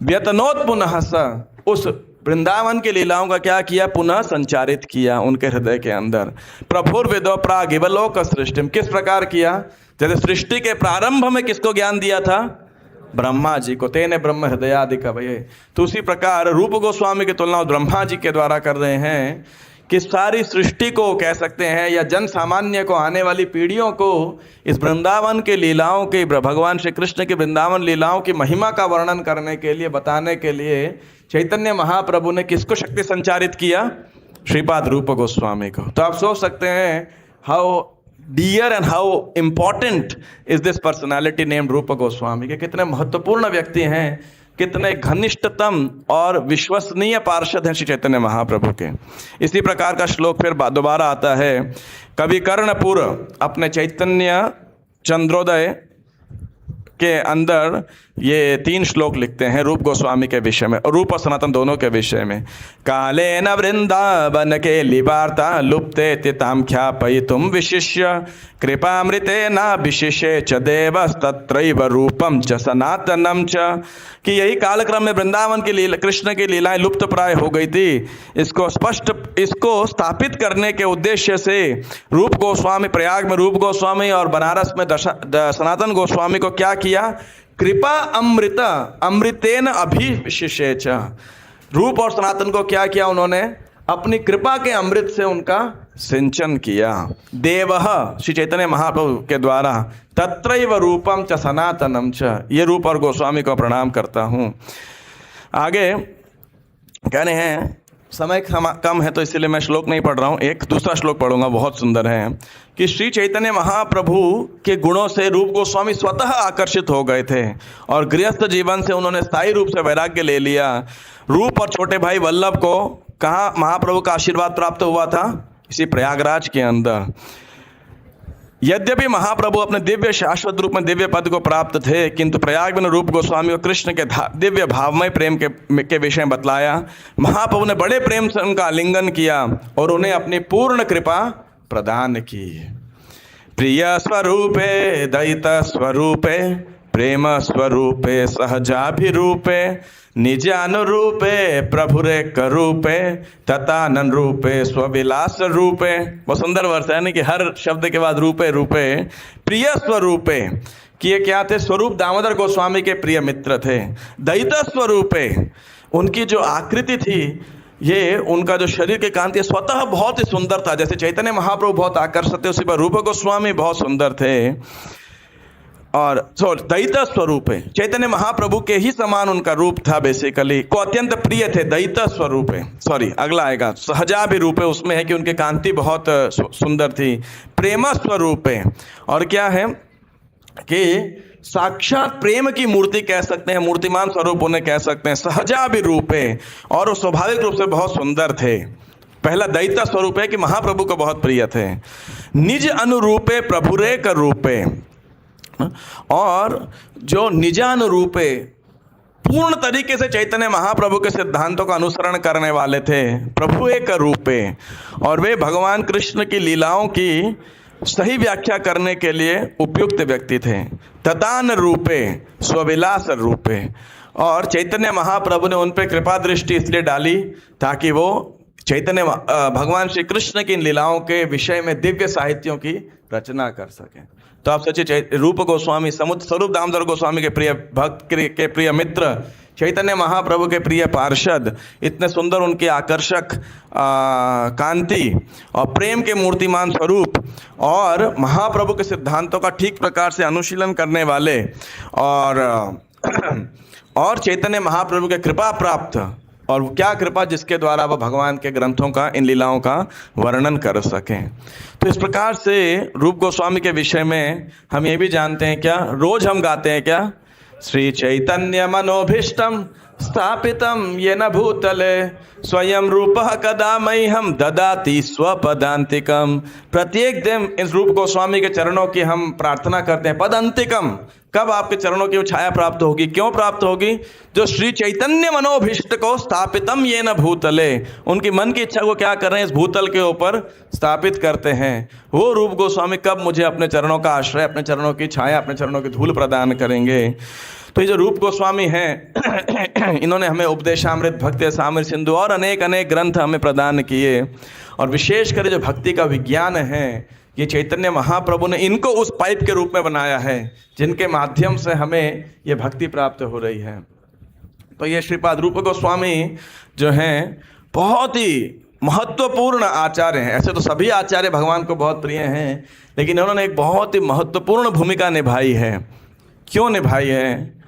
A: व्यतनोत् पुनः स, उस वृंदावन की लीलाओं का क्या किया? पुनः संचारित किया उनके हृदय के अंदर। प्रभुर्विदो प्रागिवलोक सृष्टिम, किस प्रकार किया? जैसे सृष्टि के प्रारंभ में किसको ज्ञान दिया था? ब्रह्मा जी को, तेने ब्रह्म हृदयादि कवये। तो उसी प्रकार रूप गोस्वामी की तुलना ब्रह्मा जी के द्वारा कर रहे हैं कि सारी सृष्टि को कह सकते हैं या जन सामान्य को, आने वाली पीढ़ियों को इस वृंदावन के लीलाओं के, भगवान श्री कृष्ण के वृंदावन लीलाओं की महिमा का वर्णन करने के लिए, बताने के लिए चैतन्य महाप्रभु ने किसको शक्ति संचारित किया? श्रीपाद रूप गोस्वामी को। तो आप सोच सकते हैं how dear and how important is this personality named Roop Goswami, के कितने महत्वपूर्ण व्यक्ति हैं, कितने घनिष्ठतम और विश्वसनीय पार्षद हैं श्री चैतन्य महाप्रभु के। इसी प्रकार का श्लोक फिर दोबारा आता है। कवि कर्णपुर अपने चैतन्य चंद्रोदय के अंदर ये 3 श्लोक लिखते हैं रूप गोस्वामी के विषय में, और रूप और सनातन दोनों के विषय में। काले न वृंदावन के लिवार्ता लुप्ते तिताम ख्यापयितुम विशिष्य कृपामृते न विशिष्य च देवस्तत्रैव रूपम च सनातनम च, कि यही कालक्रम में वृंदावन की लीला, कृष्ण की लीलाएं लुप्त प्राय हो गई थी। इसको स्थापित करने के उद्देश्य से रूप गोस्वामी, प्रयाग में रूप गोस्वामी और बनारस में सनातन गोस्वामी को क्या किया, कृपा अमृत अमृतेन अभिशिषेच, रूप और सनातन को क्या किया उन्होंने, अपनी कृपा के अमृत से उनका सिंचन किया। देवः श्री चैतन्य महाप्रभु के द्वारा, तत्रैव रूपम च सनातनम च, ये रूप और गोस्वामी को प्रणाम करता हूँ। आगे कहने हैं, समय कम है तो इसलिए मैं श्लोक नहीं पढ़ रहा हूँ, एक दूसरा श्लोक पढ़ूंगा, बहुत सुंदर है, कि श्री चैतन्य महाप्रभु के गुणों से रूप गोस्वामी स्वतः आकर्षित हो गए थे और गृहस्थ जीवन से उन्होंने स्थायी रूप से वैराग्य ले लिया। रूप और छोटे भाई वल्लभ को कहाँ महाप्रभु का आशीर्वाद प्राप्त हुआ था, इसी प्रयागराज के अंदर। यद्यपि महाप्रभु अपने दिव्य शाश्वत रूप में दिव्य पद को प्राप्त थे, किंतु प्रयाग में रूप गोस्वामी को कृष्ण के दिव्य भावमय प्रेम के विषय में बतलाया। महाप्रभु ने बड़े प्रेम से उनका आलिंगन किया और उन्हें अपनी पूर्ण कृपा प्रदान की। प्रिय स्वरूपे दयित स्वरूपे प्रेम स्वरूपे सहजाभिरूपे निजानुरूपे प्रभुरे करूपे तथानन रूपे स्वविलास रूपे। बहुत सुंदर वर्ष है, कि हर शब्द के बाद रूपे रूपे। प्रिय स्वरूपे, कि ये क्या थे, स्वरूप दामोदर गोस्वामी के प्रिय मित्र थे। दयित स्वरूपे, उनकी जो आकृति थी, ये उनका जो शरीर की कांति स्वतः बहुत ही सुंदर था। जैसे चैतन्य महाप्रभु बहुत आकर्षक थे, उसी पर रूप गोस्वामी बहुत सुंदर थे। और दयित स्वरूप है, चैतन्य महाप्रभु के ही समान उनका रूप था बेसिकली, को अत्यंत प्रिय थे। दयित स्वरूप है, सॉरी अगला आएगा, सहजाभिरूप है, उसमें है कि उनकी कांति बहुत सुंदर थी। प्रेम स्वरूप है, और क्या है कि साक्षात प्रेम की मूर्ति कह सकते हैं, मूर्तिमान स्वरूप उन्हें कह सकते हैं। सहजाभिरूप है, और वो स्वाभाविक रूप से बहुत सुंदर थे। पहला दयित स्वरूप है कि महाप्रभु को बहुत प्रिय थे। निज अनुरूपे प्रभुरे कर रूपे, और जो निजानुरूपे पूर्ण तरीके से चैतन्य महाप्रभु के सिद्धांतों का अनुसरण करने वाले थे। प्रभु एक रूपे, और वे भगवान कृष्ण की लीलाओं की सही व्याख्या करने के लिए उपयुक्त व्यक्ति थे। तदान रूपे स्वविलास रूपे, और चैतन्य महाप्रभु ने उन पर कृपा दृष्टि इसलिए डाली ताकि वो चैतन्य भगवान श्री कृष्ण की लीलाओं के विषय में दिव्य साहित्यों की रचना कर सकें। तो आप सोचिए, रूप गोस्वामी स्वरूप दामोदर गोस्वामी के प्रिय भक्त के प्रिय मित्र, चैतन्य महाप्रभु के प्रिय पार्षद, इतने सुंदर उनके आकर्षक कांति और प्रेम के मूर्तिमान स्वरूप, और महाप्रभु के सिद्धांतों का ठीक प्रकार से अनुशीलन करने वाले, और चैतन्य महाप्रभु के कृपा प्राप्त, और क्या कृपा जिसके द्वारा वह भगवान के ग्रंथों का, इन लीलाओं का वर्णन कर सकें। तो इस प्रकार से रूप गोस्वामी के विषय में हम ये भी जानते हैं, क्या रोज हम गाते हैं, क्या श्री चैतन्य मनोभीष्टम स्थापितम येन भूतले स्वयं रूपः कदा मह्यं ददाति स्वपदांतिकम। प्रत्येक दिन इस रूप गोस्वामी के चरणों की हम प्रार्थना करते हैं। पदांतिकम, कब आपके चरणों की वो छाया प्राप्त होगी, क्यों प्राप्त होगी, जो श्री चैतन्य मनोभीष्ट को स्थापितम येन भूतले, उनकी मन की इच्छा को क्या कर रहे हैं, इस भूतल के ऊपर स्थापित करते हैं। वो रूप गोस्वामी कब मुझे अपने चरणों का आश्रय, अपने चरणों की छाया, अपने चरणों की धूल प्रदान करेंगे। तो ये जो रूप गोस्वामी हैं, इन्होंने हमें उपदेशामृत, भक्ति सामर सिंधु और अनेक अनेक ग्रंथ हमें प्रदान किए, और विशेषकर जो भक्ति का विज्ञान है, ये चैतन्य महाप्रभु ने इनको उस पाइप के रूप में बनाया है जिनके माध्यम से हमें ये भक्ति प्राप्त हो रही है। तो ये श्रीपाद रूप गोस्वामी जो हैं, बहुत ही महत्वपूर्ण आचार्य हैं। ऐसे तो सभी आचार्य भगवान को बहुत प्रिय हैं, लेकिन उन्होंने एक बहुत ही महत्वपूर्ण भूमिका निभाई है। क्यों निभाई है?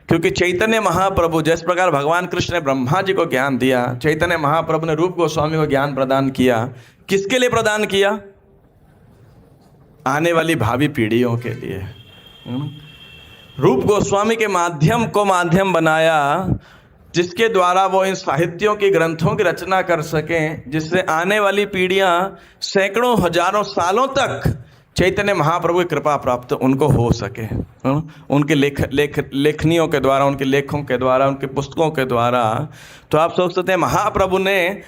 A: क्योंकि चैतन्य महाप्रभु, जिस प्रकार भगवान कृष्ण ने ब्रह्मा जी को ज्ञान दिया, चैतन्य महाप्रभु ने रूप गोस्वामी को ज्ञान प्रदान किया। किसके लिए प्रदान किया? आने वाली भावी पीढ़ियों के लिए। रूप गोस्वामी के माध्यम बनाया, जिसके द्वारा वो इन साहित्यों की, ग्रंथों की रचना कर सकें, जिससे आने वाली पीढ़ियां सैकड़ों हजारों सालों तक चैतन्य महाप्रभु की कृपा प्राप्त उनको हो सके, उनके लेखनियों के द्वारा, उनके लेखों के द्वारा, उनके पुस्तकों के द्वारा। तो आप सोच सकते हैं महाप्रभु ने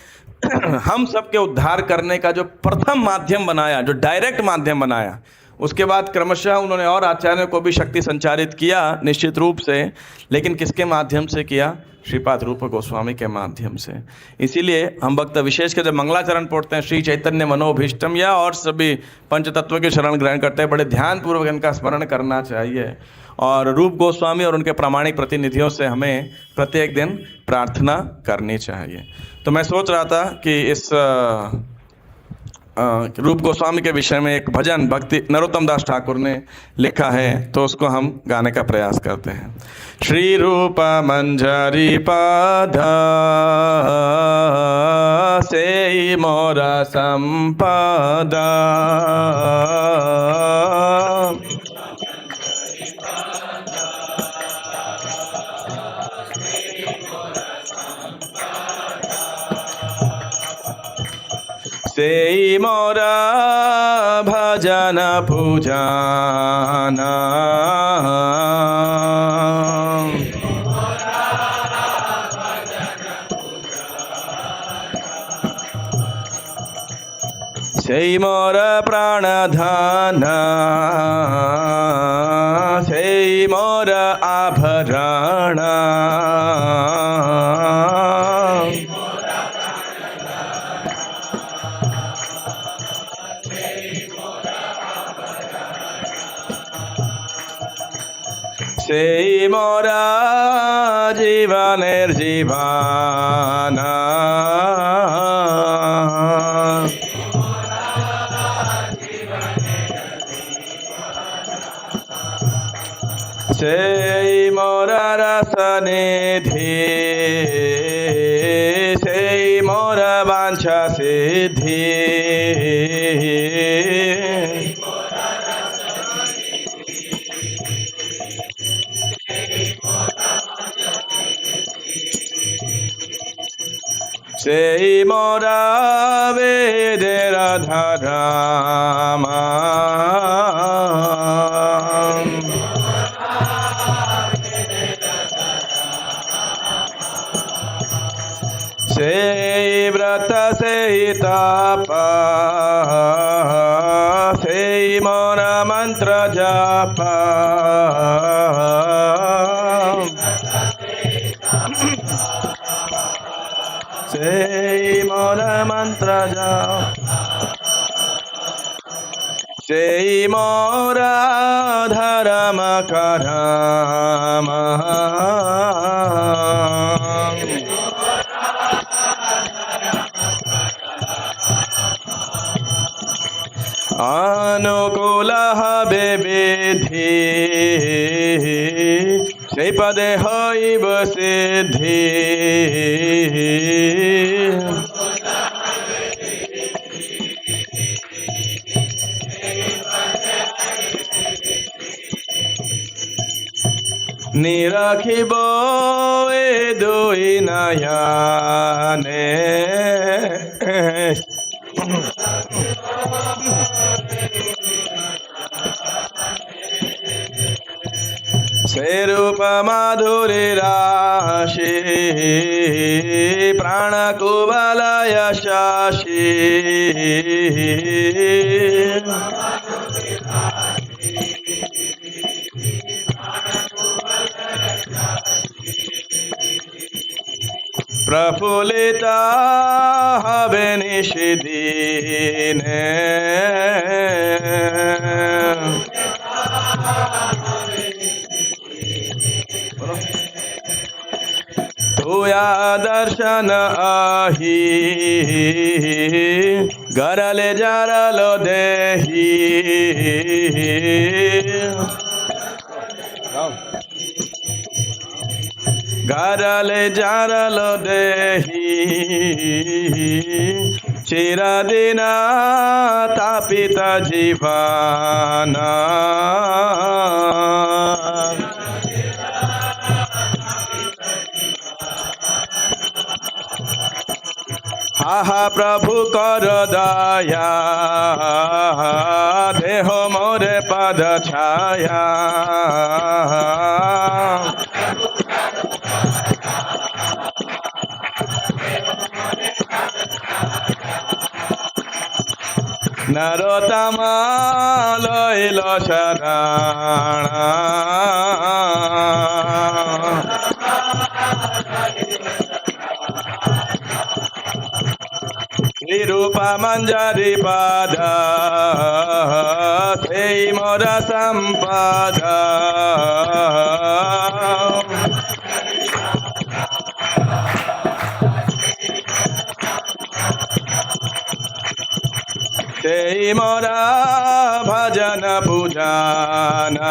A: हम सबके उद्धार करने का जो प्रथम माध्यम बनाया, जो डायरेक्ट माध्यम बनाया, उसके बाद क्रमशः उन्होंने और आचार्यों को भी शक्ति संचारित किया निश्चित रूप से, लेकिन किसके माध्यम से किया? श्रीपाद रूप गोस्वामी के माध्यम से। इसीलिए हम भक्त विशेष के जब मंगलाचरण पढ़ते हैं, श्री चैतन्य मनोभीष्टम या और सभी पंच तत्व के शरण ग्रहण करते हैं, बड़े ध्यानपूर्वक इनका स्मरण करना चाहिए। और रूप गोस्वामी और उनके प्रामाणिक प्रतिनिधियों से हमें प्रत्येक दिन प्रार्थना करनी चाहिए। तो मैं सोच रहा था कि इस रूप गोस्वामी के विषय में एक भजन भक्ति नरोत्तम दास ठाकुर ने लिखा है, तो उसको हम गाने का प्रयास करते हैं। श्री रूप मंजरी पाधा से मोरा संपदा, सेई मोरा भजन पूजाना, सेई मोर प्राणधान, सेई मोर आभरण, सेई मोरा जीवनेर जीवाना, सेई मोरा रसनिधि, सेई मोरा वांछा सिद्धि, सेई मोरा वेदेर धर्मा, सेई व्रत सेई तप, सेई मोरा मंत्र जप, सेई मोरा मंत्र जप, सेई मोरा धर्म करम, अनुकूल हबे विधि, সেই পদে হইব সিদ্ধি, নিরাখিব এ দুই নয়নে, से रूप माधुरी राशि, प्राण कुबलय शाशी, प्रफुल्लिता हबे निशिदिने, तुया दर्शन आही, गरले जारलो देही, गरले जारलो देही, चिरदिना तापित जीवाना, हा प्रभु कर दया, देह पाद छाया नरोत्तमा लैल शरण श्रीरूपा मंजरी पाद से मोर संपद ते मोरा भजन पूजना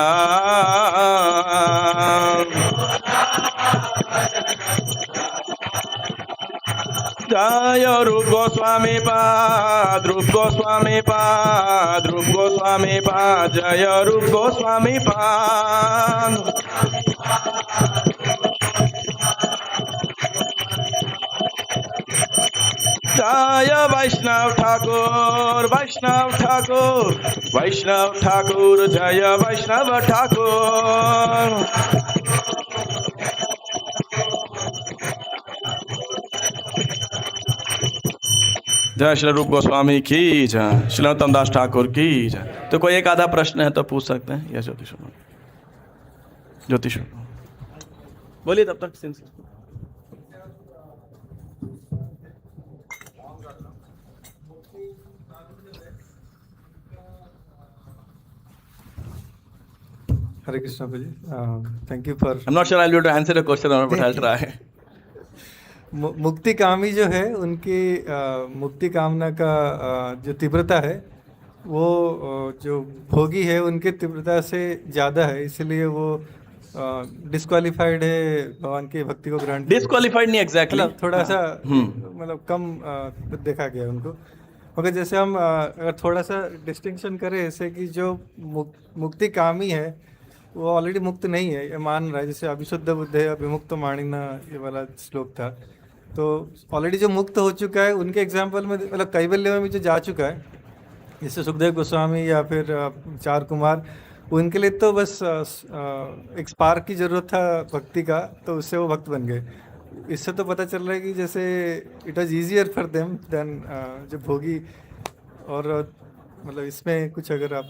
A: जय रूप गोस्वामी पाद रूप गोस्वामी पाद रूप गोस्वामी पाद जय रूप गोस्वामी पाद जय वैष्णव ठाकुर वैष्णव ठाकुर वैष्णव ठाकुर जय वैष्णव ठाकुर जय श्री रूप गोस्वामी की जय, श्री नरोत्तम दास ठाकुर की जय। तो कोई एक आधा प्रश्न है तो पूछ सकते हैं। यस ज्योतिष ज्योतिष बोलिए तब तक।
B: Hare Krishna ji, thank you for.
A: I am not sure I will answer the question but I will try.
B: मुक्ति कामी जो है उनकी मुक्ति कामना का जो तीव्रता है वो जो भोगी है उनके तीव्रता से ज़्यादा है, इसलिए वो डिस्क्वालिफाइड है भगवान की भक्ति को ग्रहण।
A: डिस्क्वालिफाइड नहीं एग्जैक्टली,
B: थोड़ा सा मतलब कम देखा गया उनको। मगर जैसे हम अगर थोड़ा सा डिस्टिंक्शन करें ऐसे कि जो मुक्ति कामी है वो ऑलरेडी मुक्त नहीं है, ये मान रहा है। जैसे अभिशुद्ध बुद्ध है अभिमुक्त माणिना, ये वाला श्लोक था। तो ऑलरेडी जो मुक्त हो चुका है उनके एग्जाम्पल में मतलब कैवल्य में भी जो जा चुका है, जैसे सुखदेव गोस्वामी या फिर चार कुमार, उनके लिए तो बस एक स्पार्क की ज़रूरत था भक्ति का, तो उससे वो भक्त बन गए। इससे तो पता चल रहा है कि जैसे it was easier for them then जो भोगी। और मतलब इसमें कुछ अगर आप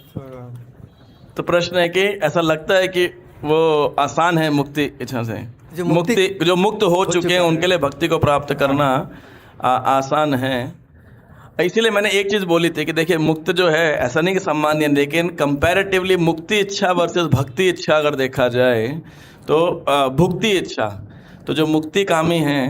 A: तो प्रश्न है कि ऐसा लगता है कि वो आसान है मुक्ति इच्छा से, जो मुक्त हो चुके हैं उनके लिए भक्ति को प्राप्त करना आसान है। इसीलिए मैंने एक चीज़ बोली थी कि देखिए मुक्त जो है ऐसा नहीं कि सम्मान्य, लेकिन कंपैरेटिवली मुक्ति इच्छा वर्सेस भक्ति इच्छा अगर देखा जाए तो भुक्ति इच्छा, तो जो मुक्ति कामी हैं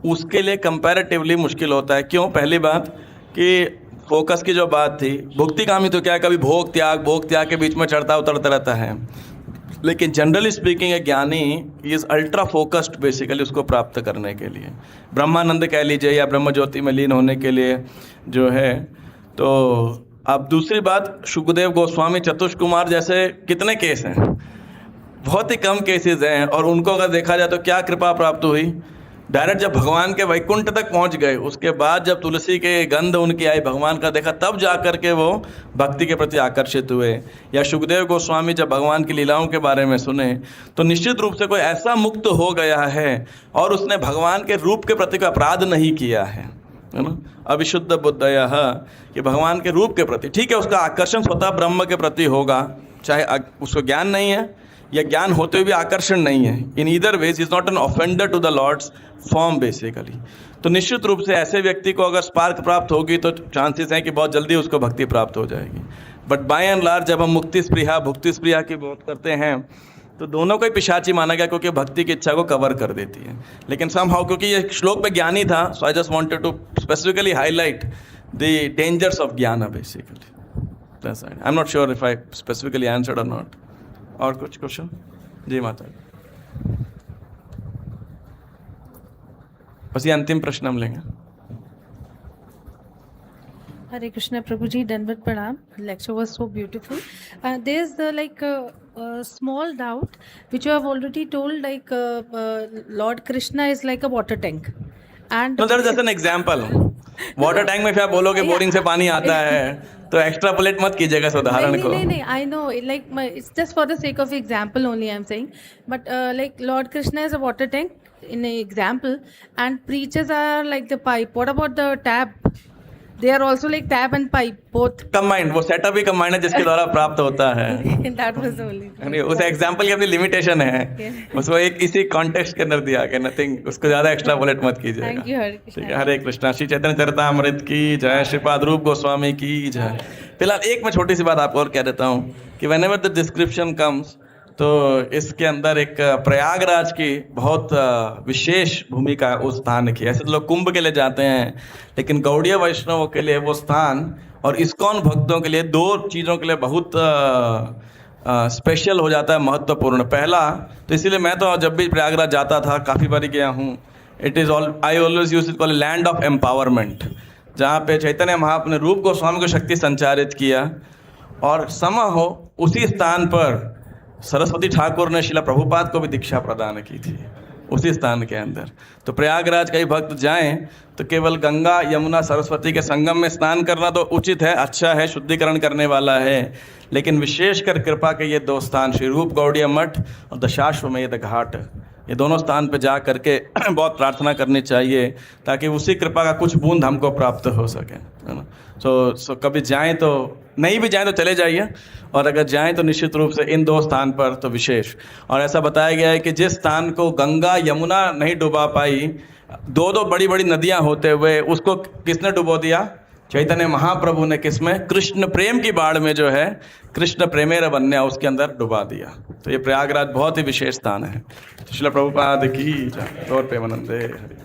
A: उसके लिए कंपैरेटिवली मुश्किल होता है। क्यों? पहली बात कि फोकस की जो बात थी, भुक्ति कामी तो क्या कभी भोग त्याग के बीच में चढ़ता उतरता रहता है, लेकिन जनरली स्पीकिंग एक ज्ञानी इज अल्ट्रा फोकस्ड बेसिकली उसको प्राप्त करने के लिए, ब्रह्मानंद कह लीजिए या ब्रह्म ज्योति में लीन होने के लिए जो है। तो अब दूसरी बात, सुखदेव गोस्वामी चतुष कुमार जैसे कितने केस हैं, बहुत ही कम केसेस हैं, और उनको अगर देखा जाए तो क्या कृपा प्राप्त हुई, डायरेक्ट जब भगवान के वैकुंठ तक पहुंच गए, उसके बाद जब तुलसी के गंध उनकी आई, भगवान का देखा, तब जा कर के वो भक्ति के प्रति आकर्षित हुए। या सुखदेव गोस्वामी जब भगवान की लीलाओं के बारे में सुने तो निश्चित रूप से कोई ऐसा मुक्त हो गया है और उसने भगवान के रूप के प्रति कोई अपराध नहीं किया है ना। अभिशुद्ध बुद्धयः कि भगवान के रूप के प्रति, ठीक है उसका आकर्षण स्वतः ब्रह्म के प्रति होगा, चाहे उसको ज्ञान नहीं है या ज्ञान होते हुए भी आकर्षण नहीं है। In either ways is not an offender to the lord's form basically. तो निश्चित रूप से ऐसे व्यक्ति को अगर स्पार्क प्राप्त होगी तो चांसेस हैं कि बहुत जल्दी उसको भक्ति प्राप्त हो जाएगी। बट बाय एंड लार्ज जब हम मुक्ति स्पृहा भुक्ति स्पृहा की बात करते हैं तो दोनों को ही पिशाची माना गया, क्योंकि भक्ति की इच्छा को कवर कर देती है। लेकिन समहाउ क्योंकि ये श्लोक में ज्ञानी था, so I just wanted to specifically highlight the dangers of ज्ञान basically. That's it. I am not sure if I specifically answered or not. और कुछ क्वेश्चन? जी माता, बस ये अंतिम प्रश्न हम लेंगे।
C: Hare Krishna Prabhuji, Danvat Pranam. Lecture was so beautiful. There's like a small doubt which you have already told, like Lord Krishna is like a water tank. And
A: no, that is just an example. Water tank में फिर आप बोलोगे बोरिंग से पानी आता है तो एक्स्ट्रापोलेट मत कीजिएगा इस उदाहरण को।
C: नहीं, I know, like, it's just for the sake of example only I'm saying. But like Lord Krishna is a water tank in an example, and preachers are like the pipe. What about the tap? They are also like tap and pipe, both.
A: Combined, वो सेटअप ही कंबाइंड है जिसके द्वारा प्राप्त होता है।
C: That was only.
A: यानी उस एग्जाम्पल की अपनी लिमिटेशन है, उसको एक इसी कॉन्टेक्स्ट के अंदर दिया कि नथिंग, उसको ज्यादा एक्स्ट्रापोलेट मत कीजिएगा।
C: Thank you, Hare
A: ठीक है,
C: Krishna.
A: हरे कृष्णा। श्री चैतन्य चरितामृत की जय, श्रीपाद रूप गोस्वामी की जय। फिलहाल एक मैं छोटी सी बात आपको और कह देता हूँ कि व्हेनेवर द डिस्क्रिप्शन कम्स, तो इसके अंदर एक प्रयागराज की बहुत विशेष भूमिका उस स्थान की। ऐसे तो लोग कुंभ के लिए जाते हैं, लेकिन गौड़ीय वैष्णवों के लिए वो स्थान और इस्कॉन भक्तों के लिए दो चीज़ों के लिए बहुत स्पेशल हो जाता है, महत्वपूर्ण। पहला तो इसीलिए मैं तो जब भी प्रयागराज जाता था, काफ़ी बार गया हूँ, it is all I always use it call land of empowerment, जहाँ पे चैतन्य महाप्रभु ने रूप गोस्वामी को शक्ति संचारित किया, और समय हो उसी स्थान पर सरस्वती ठाकुर ने शिला प्रभुपाद को भी दीक्षा प्रदान की थी उसी स्थान के अंदर। तो प्रयागराज कई भक्त जाएं तो केवल गंगा यमुना सरस्वती के संगम में स्नान करना तो उचित है, अच्छा है, शुद्धिकरण करने वाला है, लेकिन विशेषकर कृपा के ये दो स्थान श्री रूप गौड़ीय मठ और दशाश्वमेध घाट, ये दोनों स्थान पे जा करके बहुत प्रार्थना करनी चाहिए ताकि उसी कृपा का कुछ बूंद हमको प्राप्त हो सके, है ना। सो कभी जाएं तो, नहीं भी जाएं तो चले जाइए, और अगर जाएं तो निश्चित रूप से इन दो स्थान पर तो विशेष। और ऐसा बताया गया है कि जिस स्थान को गंगा यमुना नहीं डुबा पाई, दो दो बड़ी बड़ी नदियां होते हुए उसको किसने डुबो दिया? चैतन्य महाप्रभु ने। किसमें? कृष्ण प्रेम की बाढ़ में, जो है कृष्ण प्रेमेर वन्या, उसके अंदर डुबा दिया। तो ये प्रयागराज बहुत ही विशेष स्थान है। श्रील प्रभुपाद की जय। गौर प्रेमानंदे हरि।